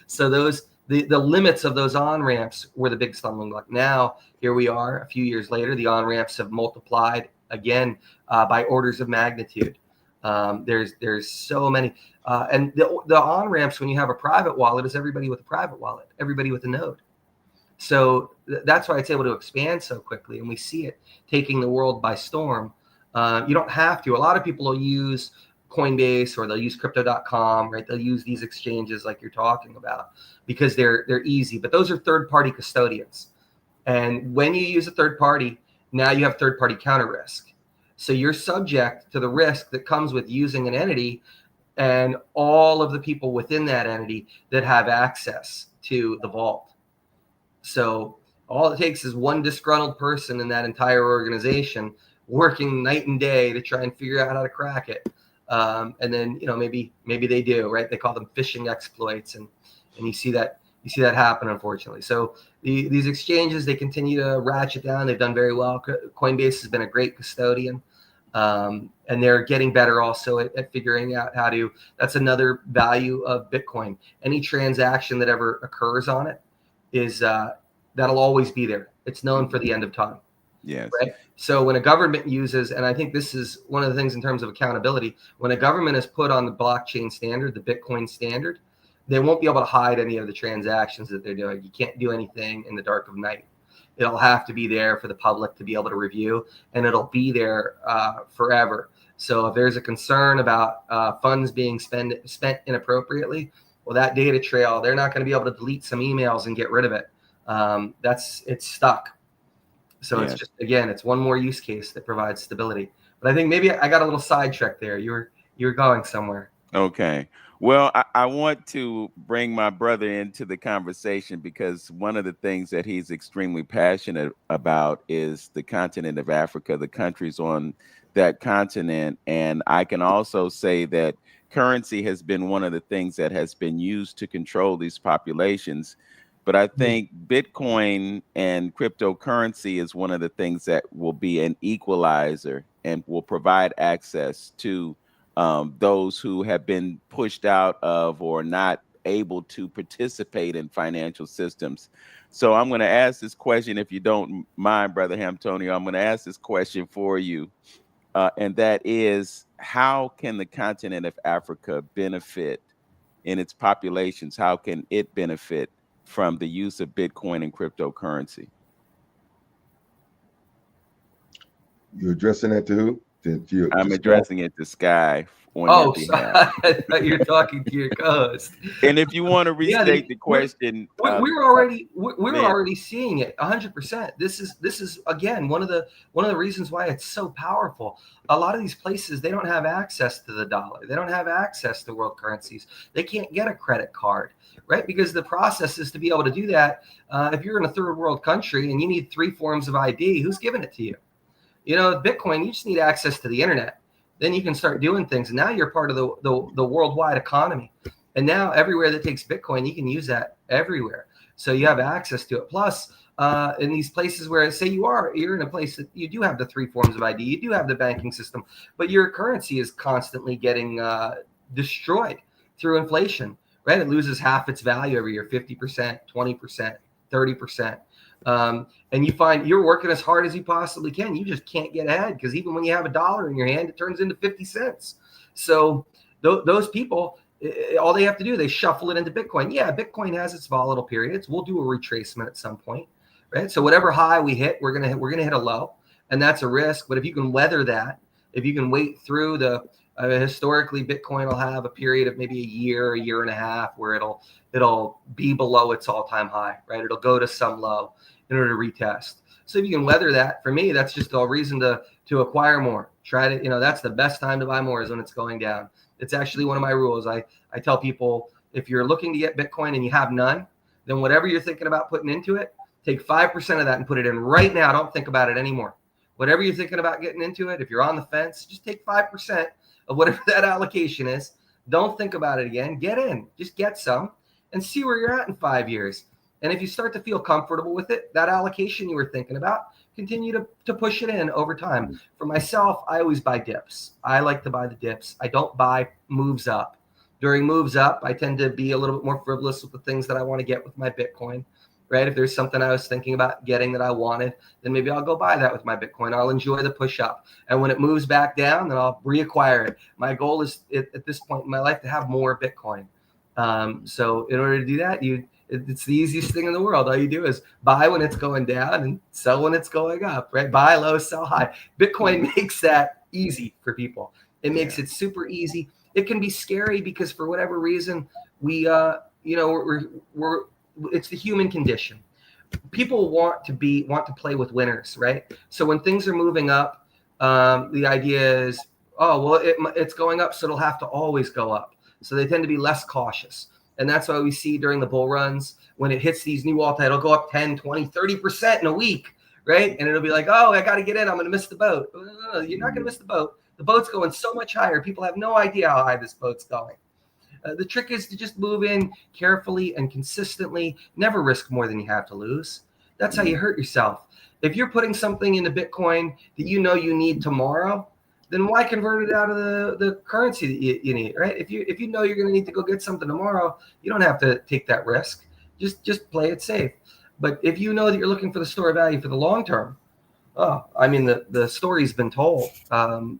Speaker 3: So the limits of those on-ramps were the big stumbling block. Now here we are a few years later, the on-ramps have multiplied again by orders of magnitude. There's so many, and the on-ramps, when you have a private wallet, is everybody with a private wallet, everybody with a node. So that's why it's able to expand so quickly, and we see it taking the world by storm. You don't have to. A lot of people will use Coinbase or they'll use crypto.com, right? They'll use these exchanges like you're talking about because they're easy, but those are third-party custodians. And when you use a third party, now you have third-party counter risk. So you're subject to the risk that comes with using an entity and all of the people within that entity that have access to the vault. So all it takes is one disgruntled person in that entire organization working night and day to try and figure out how to crack it. And then, maybe they do, right? They call them phishing exploits, and you see that happen, unfortunately. So these exchanges, they continue to ratchet down. They've done very well. Coinbase has been a great custodian, and they're getting better also at figuring out how to. That's another value of Bitcoin. Any transaction that ever occurs on it is that'll always be there. It's known for the end of time.
Speaker 2: Yes.
Speaker 3: Right. So when a government uses, and I think this is one of the things in terms of accountability, when a government is put on the blockchain standard, the Bitcoin standard, they won't be able to hide any of the transactions that they're doing. You can't do anything in the dark of night. It'll have to be there for the public to be able to review, and it'll be there forever. So if there's a concern about funds being spent inappropriately, well, that data trail, they're not going to be able to delete some emails and get rid of it. It's stuck. So It's just, again, it's one more use case that provides stability. But I think maybe I got a little sidetracked there. You were going somewhere.
Speaker 2: Okay. Well, I want to bring my brother into the conversation because one of the things that he's extremely passionate about is the continent of Africa, the countries on that continent. And I can also say that currency has been one of the things that has been used to control these populations. But I think Bitcoin and cryptocurrency is one of the things that will be an equalizer and will provide access to those who have been pushed out of or not able to participate in financial systems. So I'm going to ask this question, if you don't mind, Brother Hamtonio, I'm going to ask this question for you. And that is, how can the continent of Africa benefit in its populations? How can it benefit from the use of Bitcoin and cryptocurrency?
Speaker 1: You're addressing that to who?
Speaker 2: I'm addressing it to Sky on your behalf.
Speaker 3: I thought you were talking to your co-host.
Speaker 2: And if you want to restate the question,
Speaker 3: we're already seeing it 100%. This is again one of the reasons why it's so powerful. A lot of these places, they don't have access to the dollar. They don't have access to world currencies. They can't get a credit card, right? Because the process is to be able to do that. If you're in a third world country and you need 3 forms of ID, who's giving it to you? You know, Bitcoin, you just need access to the internet. Then you can start doing things. And now you're part of the worldwide economy. And now everywhere that takes Bitcoin, you can use that everywhere. So you have access to it. Plus, in these places where, say you're in a place that you do have the 3 forms of ID, you do have the banking system, but your currency is constantly getting destroyed through inflation, right? It loses half its value every year, 50%, 20%, 30%. And you find you're working as hard as you possibly can. You just can't get ahead because even when you have $1 in your hand, it turns into 50 cents. So those people, all they have to do, they shuffle it into Bitcoin. Yeah, Bitcoin has its volatile periods. We'll do a retracement at some point, right? So whatever high we hit, we're gonna hit a low, and that's a risk. But if you can weather that, if you can wait through the historically, Bitcoin will have a period of maybe a year and a half where it'll be below its all-time high, right? It'll go to some low in order to retest. So if you can weather that, for me, that's just a reason to acquire more. Try to, that's the best time to buy more is when it's going down. It's actually one of my rules. I tell people, if you're looking to get Bitcoin and you have none, then whatever you're thinking about putting into it, take 5% of that and put it in right now. Don't think about it anymore. Whatever you're thinking about getting into it, if you're on the fence, just take 5% of whatever that allocation is. Don't think about it again. Get in. Just get some and see where you're at in 5 years. And if you start to feel comfortable with it, that allocation you were thinking about, continue to push it in over time. For myself, I always buy dips. I like to buy the dips. I don't buy moves up. During moves up, I tend to be a little bit more frivolous with the things that I want to get with my Bitcoin, right? If there's something I was thinking about getting that I wanted, then maybe I'll go buy that with my Bitcoin. I'll enjoy the push up. And when it moves back down, then I'll reacquire it. My goal is at this point in my life to have more Bitcoin. So in order to do that, it's the easiest thing in the world. All you do is buy when it's going down and sell when it's going up, right? Buy low, sell high. Bitcoin makes that easy for people. It makes it super easy. It can be scary because for whatever reason, we're it's the human condition. People want to play with winners, right? So when things are moving up, the idea is, oh, well, it's going up, so it'll have to always go up. So they tend to be less cautious. And that's why we see during the bull runs, when it hits these new all-time, it'll go up 10, 20, 30% in a week, right? And it'll be like, oh, I got to get in. I'm going to miss the boat. No, you're not going to miss the boat. The boat's going so much higher. People have no idea how high this boat's going. The trick is to just move in carefully and consistently. Never risk more than you have to lose. That's how you hurt yourself. If you're putting something into Bitcoin that you know you need tomorrow, then why convert it out of the currency that you need, right? If you know you're going to need to go get something tomorrow, you don't have to take that risk. Just play it safe. But if you know that you're looking for the store value for the long term, the story's been told.
Speaker 1: Let me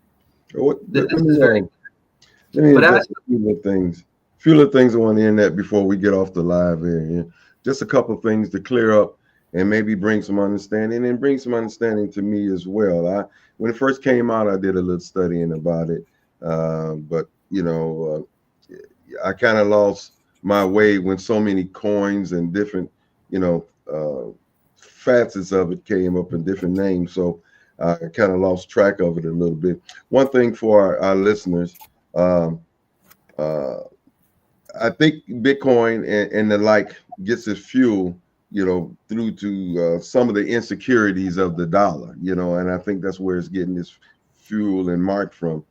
Speaker 1: address a few little things on the internet before we get off the live here. Just a couple of things to clear up and maybe bring some understanding to me as well. When it first came out, I did a little studying about it, but I kind of lost my way when so many coins and different, facets of it came up in different names. So I kind of lost track of it a little bit. One thing for our listeners, uh, I think Bitcoin and the like gets its fuel, through to some of the insecurities of the dollar, and I think that's where it's getting its fuel and mark from.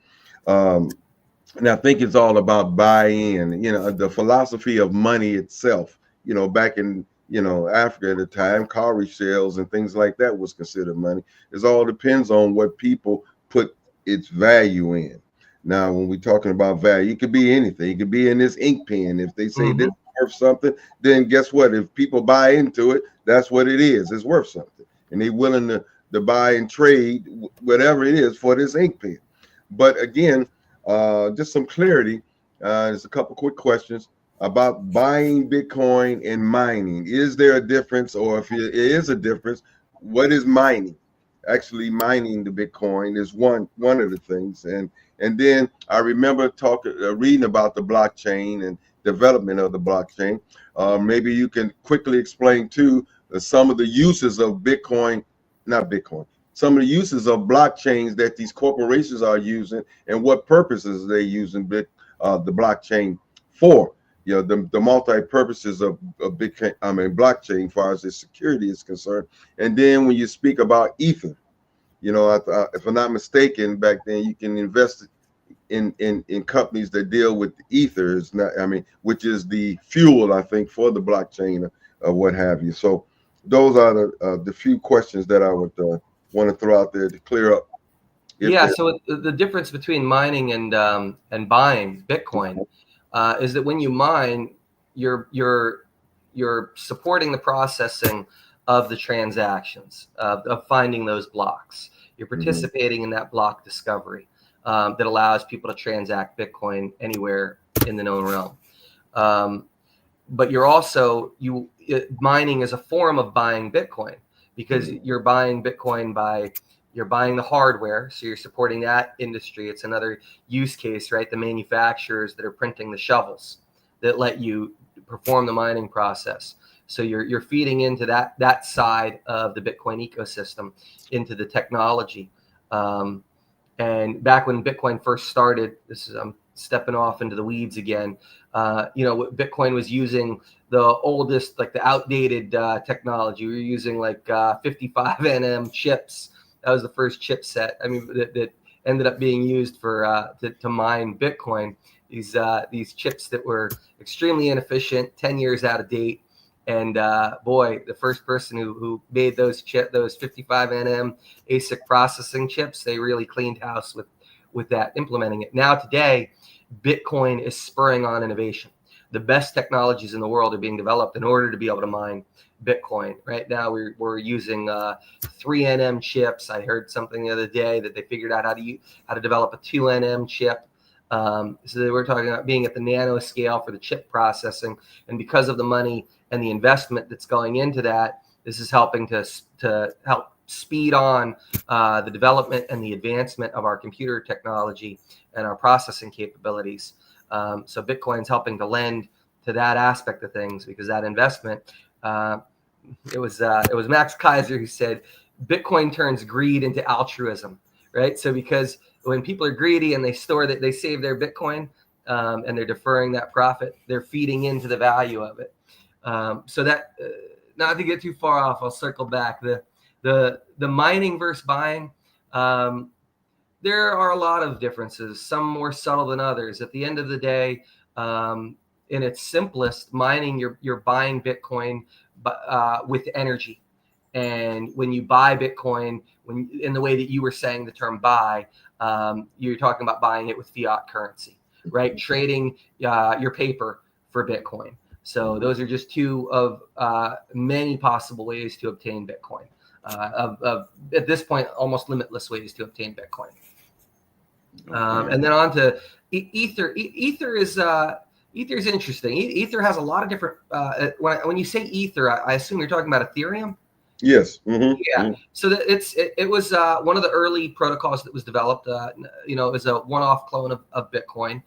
Speaker 1: Um, and I think it's all about buy-in, the philosophy of money itself. Back in Africa at the time, cowrie shells and things like that was considered money. It all depends on what people put its value in. Now, when we're talking about value, it could be anything. It could be in this ink pen. If they say this is worth something, then guess what? If people buy into it, that's what it is. It's worth something, and they're willing to buy and trade whatever it is for this ink pen. But again, just some clarity. There's a couple quick questions about buying Bitcoin and mining. Is there a difference, or if it is a difference, what is mining? Actually, mining the Bitcoin is one of the things, and then I remember reading about the blockchain and development of the blockchain. Maybe you can quickly explain too some of the uses of Bitcoin, not Bitcoin, some of the uses of blockchains that these corporations are using and what purposes they using the blockchain for. The multi-purposes of Bitcoin, blockchain, as far as its security is concerned. And then when you speak about Ether, if I'm not mistaken, back then you can invest in companies that deal with ethers, which is the fuel, I think, for the blockchain or what have you. So those are the few questions that I would want to throw out there to clear up.
Speaker 3: So the difference between mining and buying Bitcoin is that when you mine, you're supporting the processing of the transactions of finding those blocks. You're participating in that block discovery that allows people to transact Bitcoin anywhere in the known realm. But you're also mining is a form of buying Bitcoin, because you're buying Bitcoin you're buying the hardware, so you're supporting that industry. It's another use case, right? The manufacturers that are printing the shovels that let you perform the mining process. So you're feeding into that side of the Bitcoin ecosystem, into the technology. And back when Bitcoin first started, I'm stepping off into the weeds again. Bitcoin was using the oldest, like the outdated technology. We were using like 55 nm chips. That was the first chipset. That ended up being used for to mine Bitcoin. These chips that were extremely inefficient, 10 years out of date. And boy, the first person who made those 55 nm ASIC processing chips, they really cleaned house with that, implementing it. Now today, Bitcoin is spurring on innovation. The best technologies in the world are being developed in order to be able to mine Bitcoin. Right now, we're using 3 nm chips. I heard something the other day that they figured out how to develop a 2 nm chip. So we're talking about being at the nano scale for the chip processing, and because of the money and the investment that's going into that, this is helping to help speed on the development and the advancement of our computer technology and our processing capabilities. So Bitcoin's helping to lend to that aspect of things, because that investment, it was Max Kaiser who said, Bitcoin turns greed into altruism, right? So because when people are greedy and they save their Bitcoin and they're deferring that profit, they're feeding into the value of it. So that, not to get too far off, I'll circle back. The mining versus buying, there are a lot of differences, some more subtle than others. At the end of the day, in its simplest, mining, you're buying Bitcoin with energy. And when you buy Bitcoin, in the way that you were saying the term buy, you're talking about buying it with fiat currency, right? Trading your paper for Bitcoin. So those are just two of many possible ways to obtain Bitcoin. At this point, almost limitless ways to obtain Bitcoin. And then on to Ether. Ether is interesting. Ether has a lot of different. When you say Ether, I assume you're talking about Ethereum.
Speaker 1: Yes.
Speaker 3: Yeah. So it was one of the early protocols that was developed. It was a one-off clone of Bitcoin,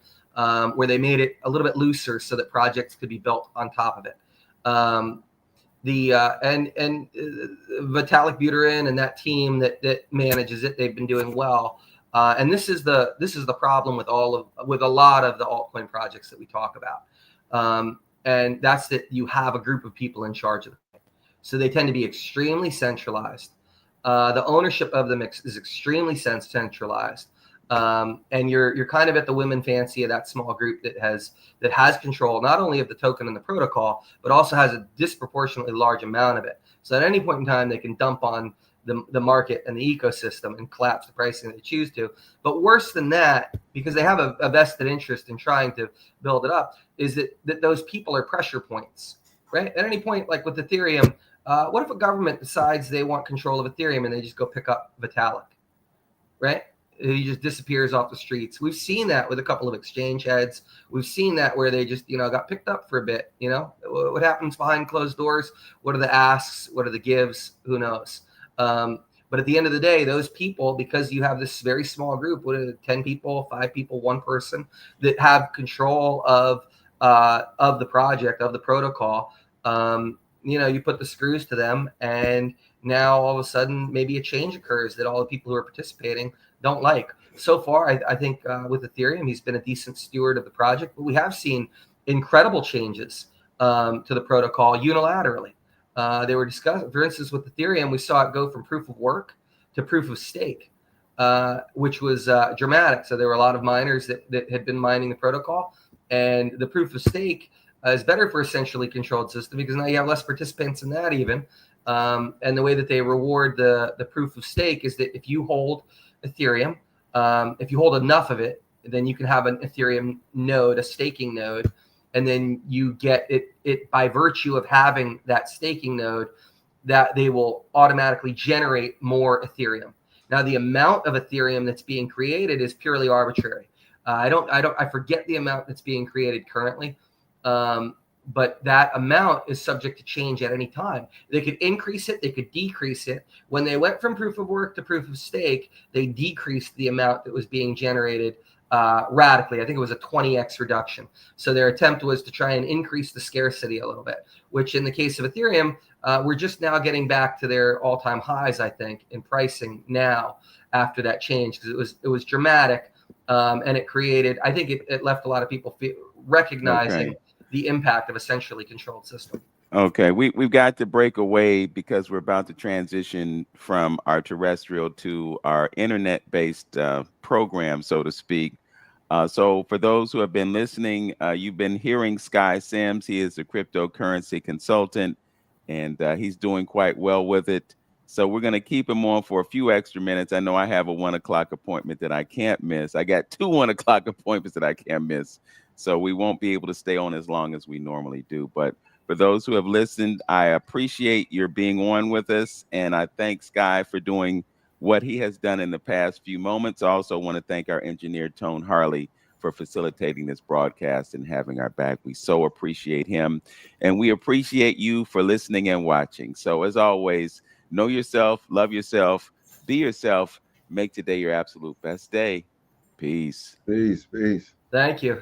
Speaker 3: where they made it a little bit looser so that projects could be built on top of it. Vitalik Buterin and that team that manages it, they've been doing well. And this is the problem with a lot of the altcoin projects that we talk about. And that's that you have a group of people in charge of them. So they tend to be extremely centralized. The ownership of them is extremely centralized. And you're kind of at the whim and fancy of that small group that has control not only of the token and the protocol, but also has a disproportionately large amount of it. So at any point in time, they can dump on the market and the ecosystem and collapse the pricing that they choose to. But worse than that, because they have a vested interest in trying to build it up, is that those people are pressure points, right? At any point, like with Ethereum, what if a government decides they want control of Ethereum and they just go pick up Vitalik, right? He just disappears off the streets. We've seen that with a couple of exchange heads. We've seen that where they just, got picked up for a bit. What happens behind closed doors? What are the asks? What are the gives? Who knows? But at the end of the day, those people, because you have this very small group, what are it, 10 people, 5 people, 1 person that have control of the project, of the protocol, you put the screws to them, and now all of a sudden maybe a change occurs that all the people who are participating don't like. So far, I think with Ethereum, he's been a decent steward of the project, but we have seen incredible changes to the protocol unilaterally. They were discussed, for instance, with Ethereum, we saw it go from proof of work to proof of stake, which was dramatic. So there were a lot of miners that had been mining the protocol, and the proof of stake is better for a centrally controlled system because now you have less participants in that even. And the way that they reward the proof of stake is that if you hold Ethereum, if you hold enough of it, then you can have an Ethereum node, a staking node, and then you get it by virtue of having that staking node, that they will automatically generate more Ethereum. Now, the amount of Ethereum that's being created is purely arbitrary. I forget the amount that's being created currently. But that amount is subject to change at any time. They could increase it, they could decrease it. When they went from proof of work to proof of stake, they decreased the amount that was being generated radically. I think it was a 20x reduction. So their attempt was to try and increase the scarcity a little bit, which in the case of Ethereum, we're just now getting back to their all-time highs, I think, in pricing now after that change, because it was dramatic, and it created, I think it left a lot of people recognizing the impact of a centrally controlled system.
Speaker 2: Okay, we've got to break away because we're about to transition from our terrestrial to our internet-based program, so to speak. So for those who have been listening, you've been hearing Sky Sims. He is a cryptocurrency consultant, and he's doing quite well with it. So we're going to keep him on for a few extra minutes. I know I have a 1 o'clock appointment that I can't miss. I got 2 1 o'clock appointments that I can't miss. So we won't be able to stay on as long as we normally do. But for those who have listened, I appreciate your being on with us. And I thank Sky for doing what he has done in the past few moments. I also want to thank our engineer, Tone Harley, for facilitating this broadcast and having our back. We so appreciate him. And we appreciate you for listening and watching. So as always, know yourself, love yourself, be yourself, make today your absolute best day. Peace.
Speaker 1: Peace. Peace.
Speaker 3: Thank you.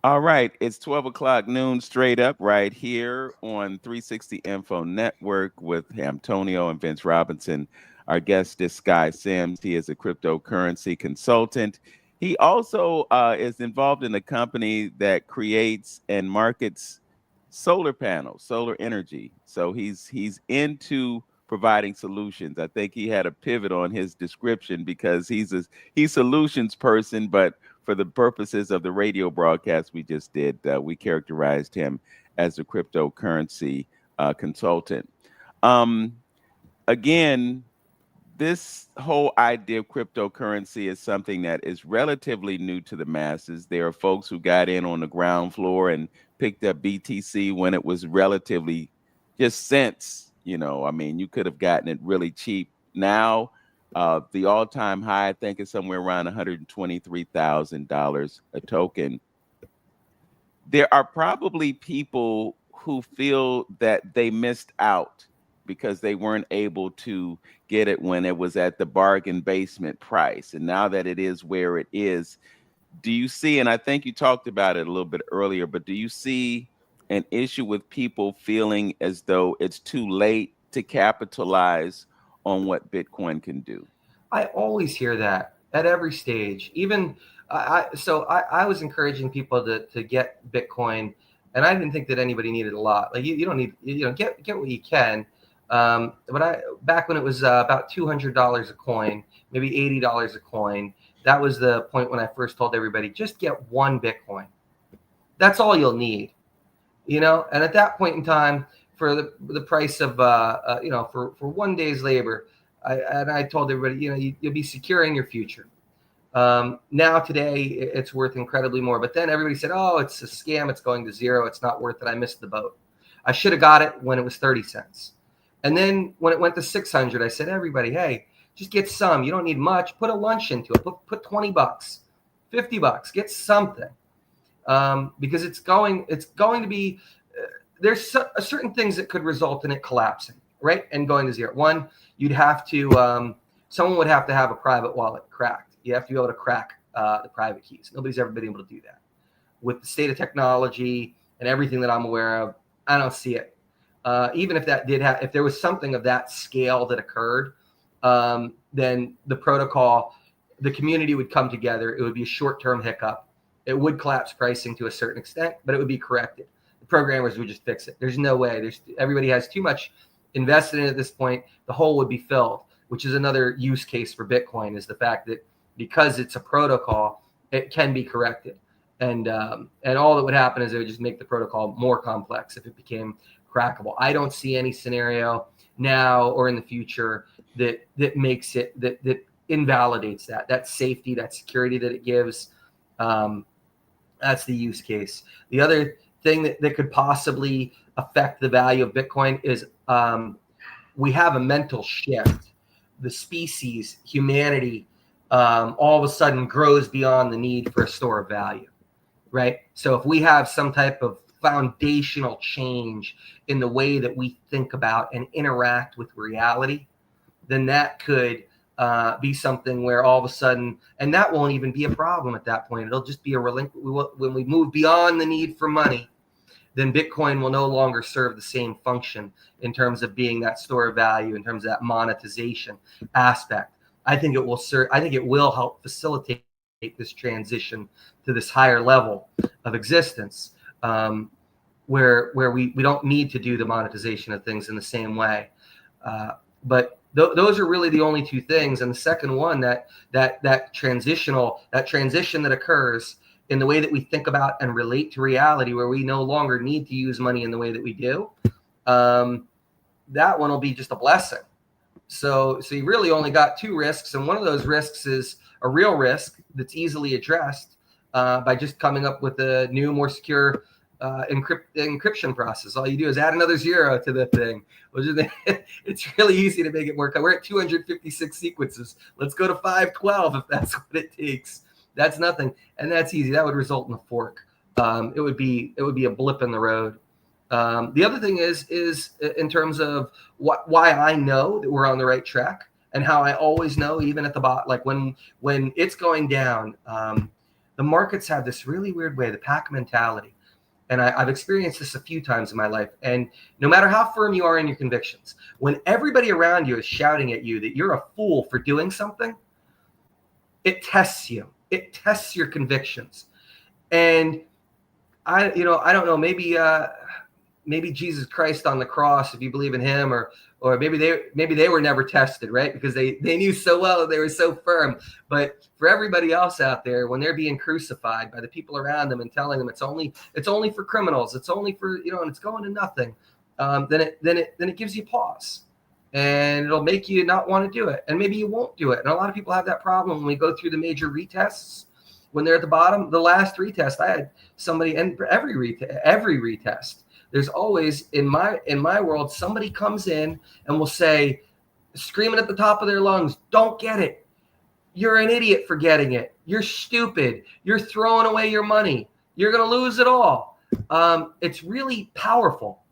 Speaker 2: All right, it's 12 o'clock noon straight up right here on 360 Info Network with Antonio and Vince Robinson. Our guest is Sky Sims. He is a cryptocurrency consultant. He also is involved in a company that creates and markets solar panels, solar energy. So he's into providing solutions. I think he had a pivot on his description because he's solutions person, but for the purposes of the radio broadcast we just did, we characterized him as a cryptocurrency consultant. Again, this whole idea of cryptocurrency is something that is relatively new to the masses. There are folks who got in on the ground floor and picked up BTC when it was relatively just cents. I mean, you could have gotten it really cheap. Now, the all-time high, I think, is somewhere around $123,000 a token. There are probably people who feel that they missed out because they weren't able to get it when it was at the bargain basement price. And now that it is where it is, do you see, and I think you talked about it a little bit earlier, but do you see an issue with people feeling as though it's too late to capitalize on what Bitcoin can do?
Speaker 3: I always hear that at every stage. Even I was encouraging people to get Bitcoin, and I didn't think that anybody needed a lot. Like you don't need, get what you can. But back when it was about $200 a coin, maybe $80 a coin, that was the point when I first told everybody, just get one Bitcoin. That's all you'll need, And at that point in time, for the price of for 1 day's labor, I told everybody, you'll be securing your future. Now today it's worth incredibly more, but then everybody said, oh, it's a scam, it's going to zero, it's not worth it, I missed the boat. I should have got it when it was 30 cents. And then when it went to 600, I said, everybody, hey, just get some. You don't need much. Put a lunch into it. Put $20, $50. Get something, because it's going to be. There's certain things that could result in it collapsing, right, and going to zero. One, you'd have to. Someone would have to have a private wallet cracked. You have to be able to crack the private keys. Nobody's ever been able to do that. With the state of technology and everything that I'm aware of, I don't see it. Even if that did if there was something of that scale that occurred, then the protocol, the community would come together. It would be a short-term hiccup. It would collapse pricing to a certain extent, but it would be corrected. The programmers would just fix it. There's no way. Everybody has too much invested in it at this point. The hole would be filled, which is another use case for Bitcoin, is the fact that because it's a protocol, it can be corrected. And all that would happen is it would just make the protocol more complex if it became crackable. I don't see any scenario now or in the future that makes it, that invalidates that safety, that security that it gives. That's the use case. The other thing that could possibly affect the value of Bitcoin is we have a mental shift. The species, humanity, all of a sudden grows beyond the need for a store of value, right? So if we have some type of foundational change in the way that we think about and interact with reality, then that could be something where all of a sudden, and that won't even be a problem at that point. It'll just be when we move beyond the need for money, then Bitcoin will no longer serve the same function in terms of being that store of value, in terms of that monetization aspect. I think it will serve. I think it will help facilitate this transition to this higher level of existence, where we don't need to do the monetization of things in the same way. But those are really the only two things. And the second one, that transition that occurs in the way that we think about and relate to reality, where we no longer need to use money in the way that we do, that one will be just a blessing. So you really only got two risks, and one of those risks is a real risk that's easily addressed by just coming up with a new, more secure encryption process. All you do is add another zero to the thing. It's really easy to make it work. We're at 256 sequences. Let's go to 512 if that's what it takes. That's nothing, and that's easy. That would result in a fork. It would be a blip in the road. The other thing is in terms of why I know that we're on the right track, and how I always know, even at the bottom, like when it's going down, the markets have this really weird way, the pack mentality. And I've experienced this a few times in my life. And no matter how firm you are in your convictions, when everybody around you is shouting at you that you're a fool for doing something, it tests you. It tests your convictions. And I don't know, maybe Jesus Christ on the cross, if you believe in him, or maybe they were never tested, right? Because they knew so well that they were so firm. But for everybody else out there, when they're being crucified by the people around them and telling them it's only for criminals, it's only for, and it's going to nothing, then it gives you pause, and it'll make you not want to do it, and maybe you won't do it. And a lot of people have that problem when we go through the major retests. When they're at the bottom, the last retest, I had somebody, and for every retest, there's always, in my world, somebody comes in and will say, screaming at the top of their lungs, "Don't get it. You're an idiot for getting it. You're stupid. You're throwing away your money. You're going to lose it all." It's really powerful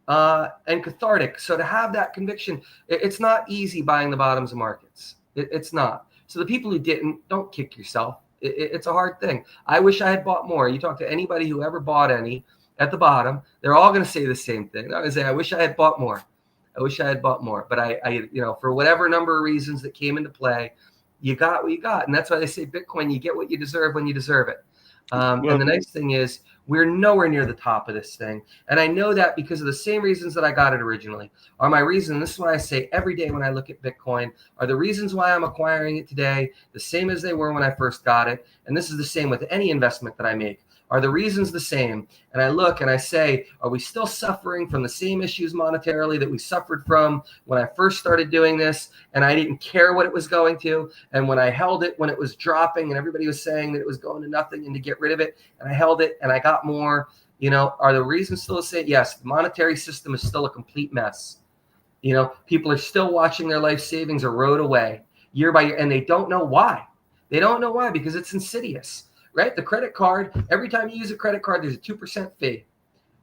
Speaker 3: and cathartic. So to have that conviction, it's not easy buying the bottoms of markets. It's not. So the people who didn't, don't kick yourself. It's a hard thing. I wish I had bought more. You talk to anybody who ever bought any at the bottom, they're all going to say the same thing. They're going to say, "I wish I had bought more." I wish I had bought more, but I for whatever number of reasons that came into play, you got what you got. And that's why they say Bitcoin, you get what you deserve when you deserve it. And the nice thing is we're nowhere near the top of this thing. And I know that because of the same reasons that I got it originally are my reason. This is why I say every day when I look at Bitcoin are the reasons why I'm acquiring it today, the same as they were when I first got it. And this is the same with any investment that I make. Are the reasons the same? And I look and I say, are we still suffering from the same issues monetarily that we suffered from when I first started doing this? And I didn't care what it was going to. And when I held it, when it was dropping and everybody was saying that it was going to nothing and to get rid of it, and I held it and I got more, are the reasons still the same? Yes, the monetary system is still a complete mess. People are still watching their life savings erode away year by year, and they don't know why. They don't know why, because it's insidious. Right? The credit card, every time you use a credit card, there's a 2% fee.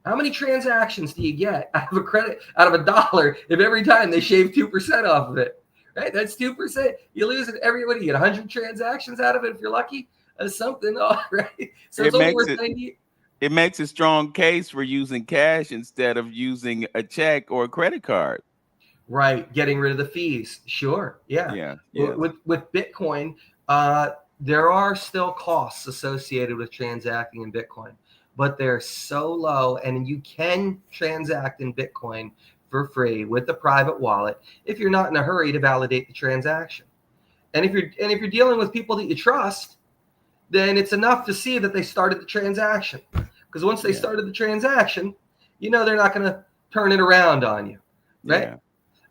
Speaker 3: How many transactions do you get out of $1 if every time they shave 2% off of it? Right? That's 2%. You lose it everybody. You get 100 transactions out of it if you're lucky. That's something, right? So it's only worth 90.
Speaker 2: It makes a strong case for using cash instead of using a check or a credit card.
Speaker 3: Right. Getting rid of the fees. Sure. Yeah.
Speaker 2: Yeah.
Speaker 3: With Bitcoin, there are still costs associated with transacting in Bitcoin, but they're so low, and you can transact in Bitcoin for free with the private wallet if you're not in a hurry to validate the transaction. And if you're dealing with people that you trust, then it's enough to see that they started the transaction. Because once they started the transaction, they're not going to turn it around on you, right?
Speaker 2: Yeah.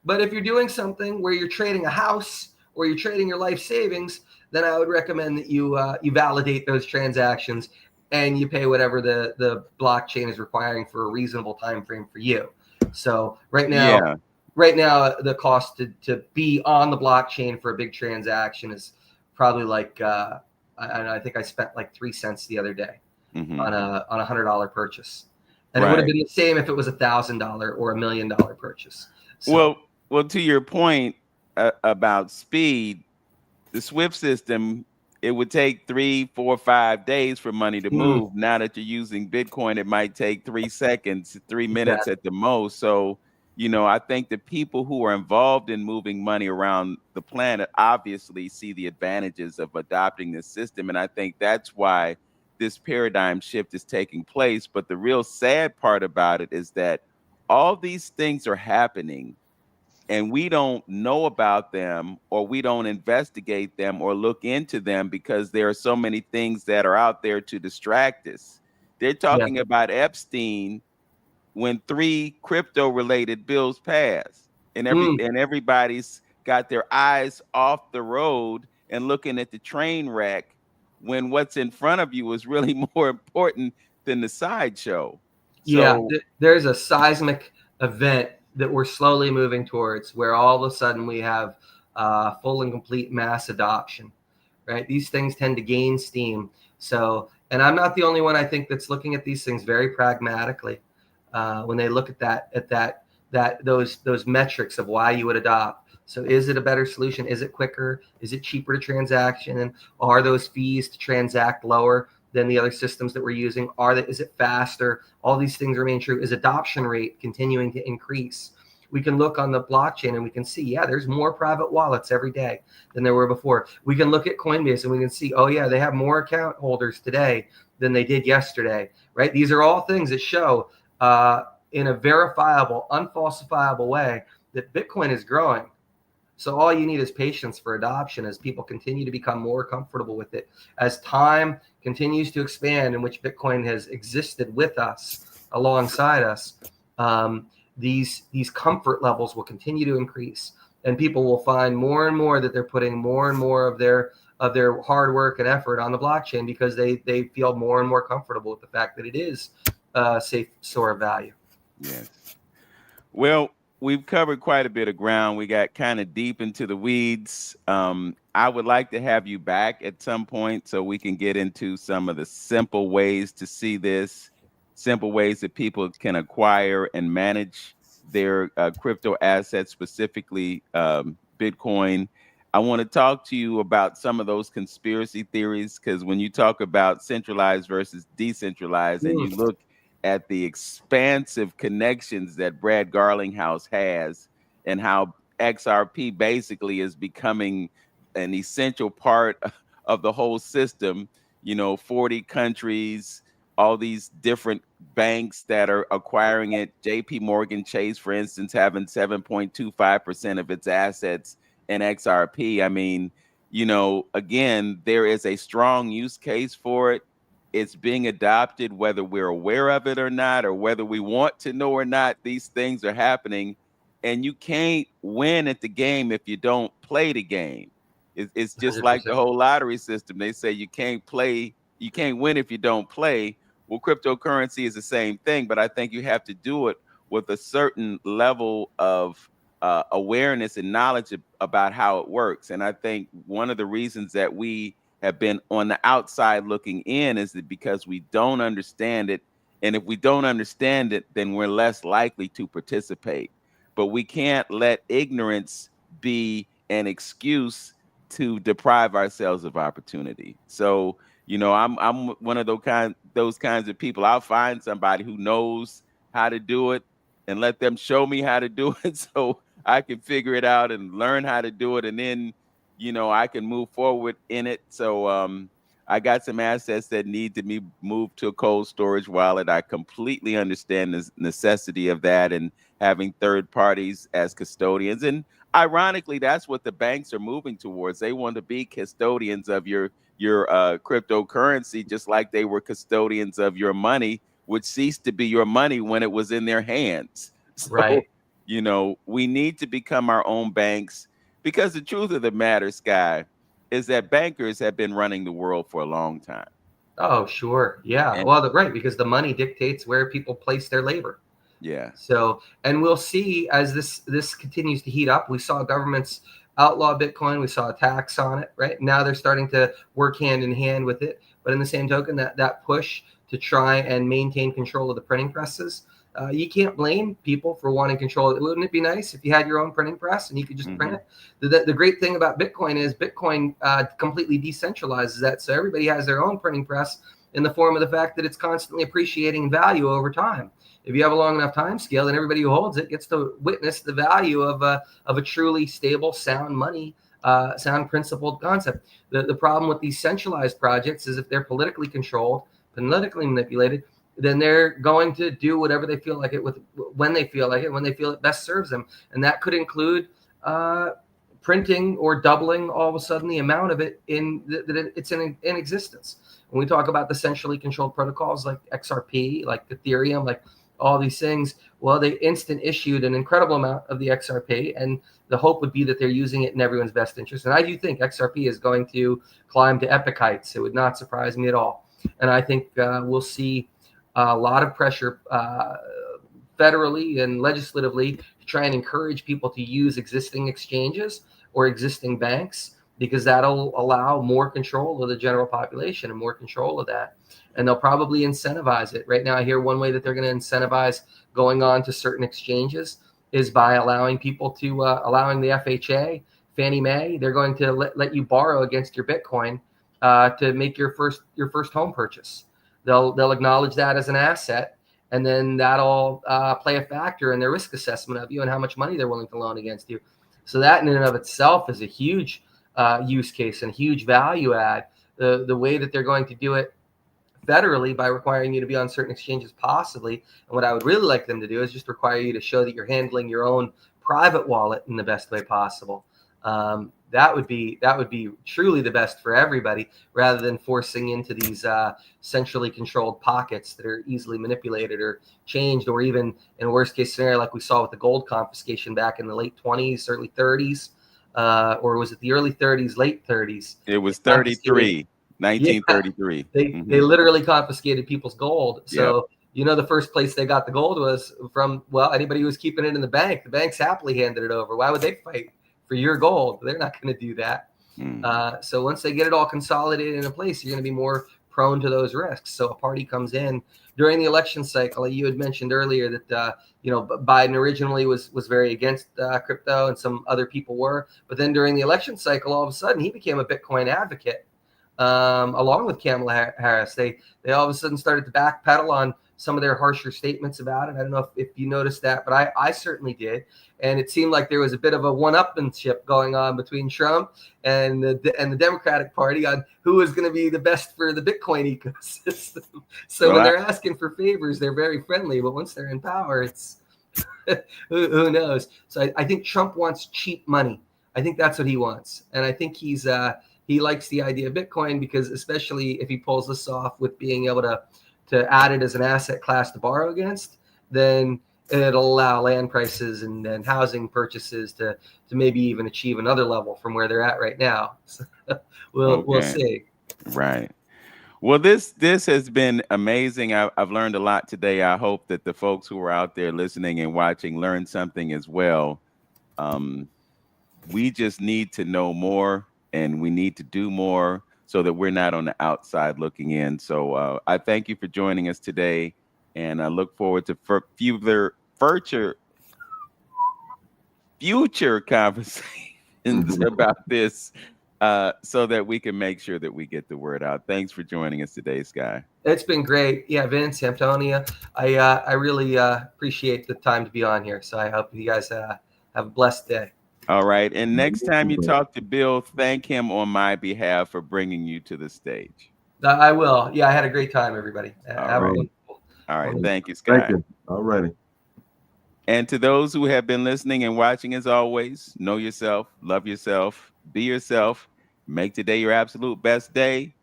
Speaker 3: But if you're doing something where you're trading a house or you're trading your life savings, then I would recommend that you validate those transactions and you pay whatever the blockchain is requiring for a reasonable time frame for you. So right now the cost to be on the blockchain for a big transaction is probably like I think I spent like 3 cents the other day on a $100 purchase, and it would have been the same if it was $1,000 or $1 million purchase. So,
Speaker 2: well, to your point about speed. The SWIFT system, it would take 3, 4, 5 days for money to move. Now that you're using Bitcoin, it might take 3 seconds, 3 minutes at the most. So, I think the people who are involved in moving money around the planet obviously see the advantages of adopting this system. And I think that's why this paradigm shift is taking place. But the real sad part about it is that all these things are happening, and we don't know about them, or we don't investigate them or look into them because there are so many things that are out there to distract us. They're talking about Epstein when 3 crypto related bills passed, and everybody's got their eyes off the road and looking at the train wreck when what's in front of you is really more important than the sideshow. So
Speaker 3: there's a seismic event that we're slowly moving towards, where all of a sudden we have full and complete mass adoption, right? These things tend to gain steam. So, and I'm not the only one, I think, that's looking at these things very pragmatically when they look at those metrics of why you would adopt. So is it a better solution? Is it quicker? Is it cheaper to transaction? And are those fees to transact lower than the other systems that we're using? Is it faster? All these things remain true. Is adoption rate continuing to increase? We can look on the blockchain and we can see, there's more private wallets every day than there were before. We can look at Coinbase and we can see, they have more account holders today than they did yesterday, right? These are all things that show in a verifiable, unfalsifiable way that Bitcoin is growing. So all you need is patience for adoption as people continue to become more comfortable with it. As time continues to expand, in which Bitcoin has existed with us, alongside us, these comfort levels will continue to increase, and people will find more and more that they're putting more and more of their hard work and effort on the blockchain because they feel more and more comfortable with the fact that it is a safe store of value.
Speaker 2: Yes. Well, we've covered quite a bit of ground. We got kind of deep into the weeds. I would like to have you back at some point so we can get into some of the simple ways to see this, simple ways that people can acquire and manage their crypto assets, specifically Bitcoin. I want to talk to you about some of those conspiracy theories, because when you talk about centralized versus decentralized, and you look at the expansive connections that Brad Garlinghouse has, and how XRP basically is becoming an essential part of the whole system. 40 countries, all these different banks that are acquiring it. JP Morgan Chase, for instance, having 7.25% of its assets in XRP. I mean, again, there is a strong use case for it. It's being adopted, whether we're aware of it or not, or whether we want to know or not. These things are happening, and you can't win at the game if you don't play the game. It's just like the
Speaker 3: 100%.
Speaker 2: whole lottery system. They say you can't win if you don't play. Well, cryptocurrency is the same thing, but I think you have to do it with a certain level of awareness and knowledge about how it works. And I think one of the reasons that we have been on the outside looking in is that because we don't understand it. And if we don't understand it, then we're less likely to participate. But we can't let ignorance be an excuse to deprive ourselves of opportunity. So, I'm one of those kinds of people. I'll find somebody who knows how to do it and let them show me how to do it so I can figure it out and learn how to do it, and then I can move forward in it. So I got some assets that need to be moved to a cold storage wallet. I completely understand the necessity of that and having third parties as custodians. And ironically, that's what the banks are moving towards. They want to be custodians of your cryptocurrency, just like they were custodians of your money, which ceased to be your money when it was in their hands. So,
Speaker 3: Right.
Speaker 2: we need to become our own banks, because the truth of the matter, Sky, is that bankers have been running the world for a long time.
Speaker 3: Oh, sure. Yeah.
Speaker 2: And
Speaker 3: Well, right, because the money dictates where people place their labor.
Speaker 2: yeah.
Speaker 3: So, and we'll see as this continues to heat up. We saw governments outlaw Bitcoin. We saw a tax on it. Right now, they're starting to work hand in hand with it. But in the same token, that push to try and maintain control of the printing presses, you can't blame people for wanting control. Wouldn't it be nice if you had your own printing press and you could just print it? The great thing about Bitcoin is Bitcoin completely decentralizes that, so everybody has their own printing press in the form of the fact that it's constantly appreciating value over time. If you have a long enough time scale, then everybody who holds it gets to witness the value of a truly stable, sound money, sound principled concept. The problem with these centralized projects is if they're politically controlled, politically manipulated, then they're going to do whatever they feel like it when they feel like it, when they feel it best serves them. And that could include printing or doubling all of a sudden the amount of it it's in existence. When we talk about the centrally controlled protocols like XRP, like Ethereum, like all these things, well, they instant issued an incredible amount of the XRP, and the hope would be that they're using it in everyone's best interest. And I do think XRP is going to climb to epic heights. It would not surprise me at all. And I think we'll see a lot of pressure federally and legislatively to try and encourage people to use existing exchanges or existing banks, because that'll allow more control of the general population and more control of that. And they'll probably incentivize it. Right now, I hear one way that they're going to incentivize going on to certain exchanges is by allowing people to, allowing the FHA, Fannie Mae, they're going to let you borrow against your Bitcoin to make your first home purchase. They'll acknowledge that as an asset, and then that'll play a factor in their risk assessment of you and how much money they're willing to loan against you. So that in and of itself is a huge use case and huge value add. The way that they're going to do it federally by requiring you to be on certain exchanges possibly, and what I would really like them to do is just require you to show that you're handling your own private wallet in the best way possible. That would be truly the best for everybody, rather than forcing into these centrally controlled pockets that are easily manipulated or changed, or even in a worst case scenario like we saw with the gold confiscation back in the late 20s, early 30s, or was it the early 30s, late 30s?
Speaker 2: It was 33. 1933.
Speaker 3: Yeah, they literally confiscated people's gold. So,
Speaker 2: Yep.
Speaker 3: The first place they got the gold was from, well, anybody who was keeping it in the bank. The banks happily handed it over. Why would they fight for your gold? They're not going to do that. So once they get it all consolidated in a place, you're going to be more prone to those risks. So a party comes in during the election cycle. You had mentioned earlier that, Biden originally was very against crypto, and some other people were. But then during the election cycle, all of a sudden, he became a Bitcoin advocate. Along with Kamala Harris, they all of a sudden started to backpedal on some of their harsher statements about it. I don't know if you noticed that, but I certainly did. And it seemed like there was a bit of a one-upmanship going on between Trump and the Democratic Party on who is going to be the best for the Bitcoin ecosystem. So when they're asking for favors, they're very friendly, but once they're in power, it's who knows? So I think Trump wants cheap money. I think that's what he wants, and I think he likes the idea of Bitcoin because, especially if he pulls this off with being able to add it as an asset class to borrow against, then it'll allow land prices and housing purchases to maybe even achieve another level from where they're at right now. So we'll see.
Speaker 2: Right. Well, this has been amazing. I've learned a lot today. I hope that the folks who are out there listening and watching learned something as well. We just need to know more, and we need to do more so that we're not on the outside looking in. So I thank you for joining us today, and I look forward to future conversations about this, so that we can make sure that we get the word out. Thanks for joining us today, Sky.
Speaker 3: It's been great. Yeah, Vince, Antonia, I really appreciate the time to be on here. So I hope you guys have a blessed day.
Speaker 2: All right. And next time you talk to Bill, thank him on my behalf for bringing you to the stage.
Speaker 3: I will. Yeah, I had a great time, everybody.
Speaker 2: All right. Thank you, Sky.
Speaker 1: Thank you. All righty.
Speaker 2: And to those who have been listening and watching, as always, know yourself, love yourself, be yourself, make today your absolute best day.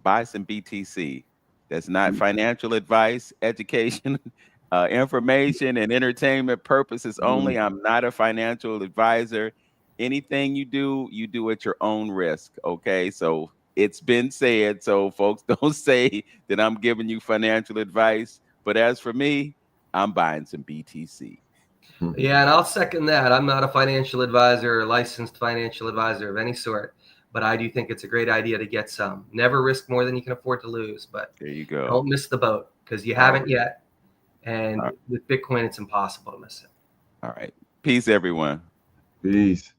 Speaker 2: Buy some BTC. That's not financial advice, education, information, and entertainment purposes only. I'm not a financial advisor. Anything you do at your own risk. Okay, so it's been said. So folks, don't say that I'm giving you financial advice. But as for me, I'm buying some BTC.
Speaker 3: Yeah, and I'll second that. I'm not a financial advisor or licensed financial advisor of any sort, but I do think it's a great idea to get some. Never risk more than you can afford to lose, but
Speaker 2: there you go.
Speaker 3: Don't miss the boat because you haven't yet. And with Bitcoin, it's impossible to miss it.
Speaker 2: All right. Peace, everyone.
Speaker 1: Peace.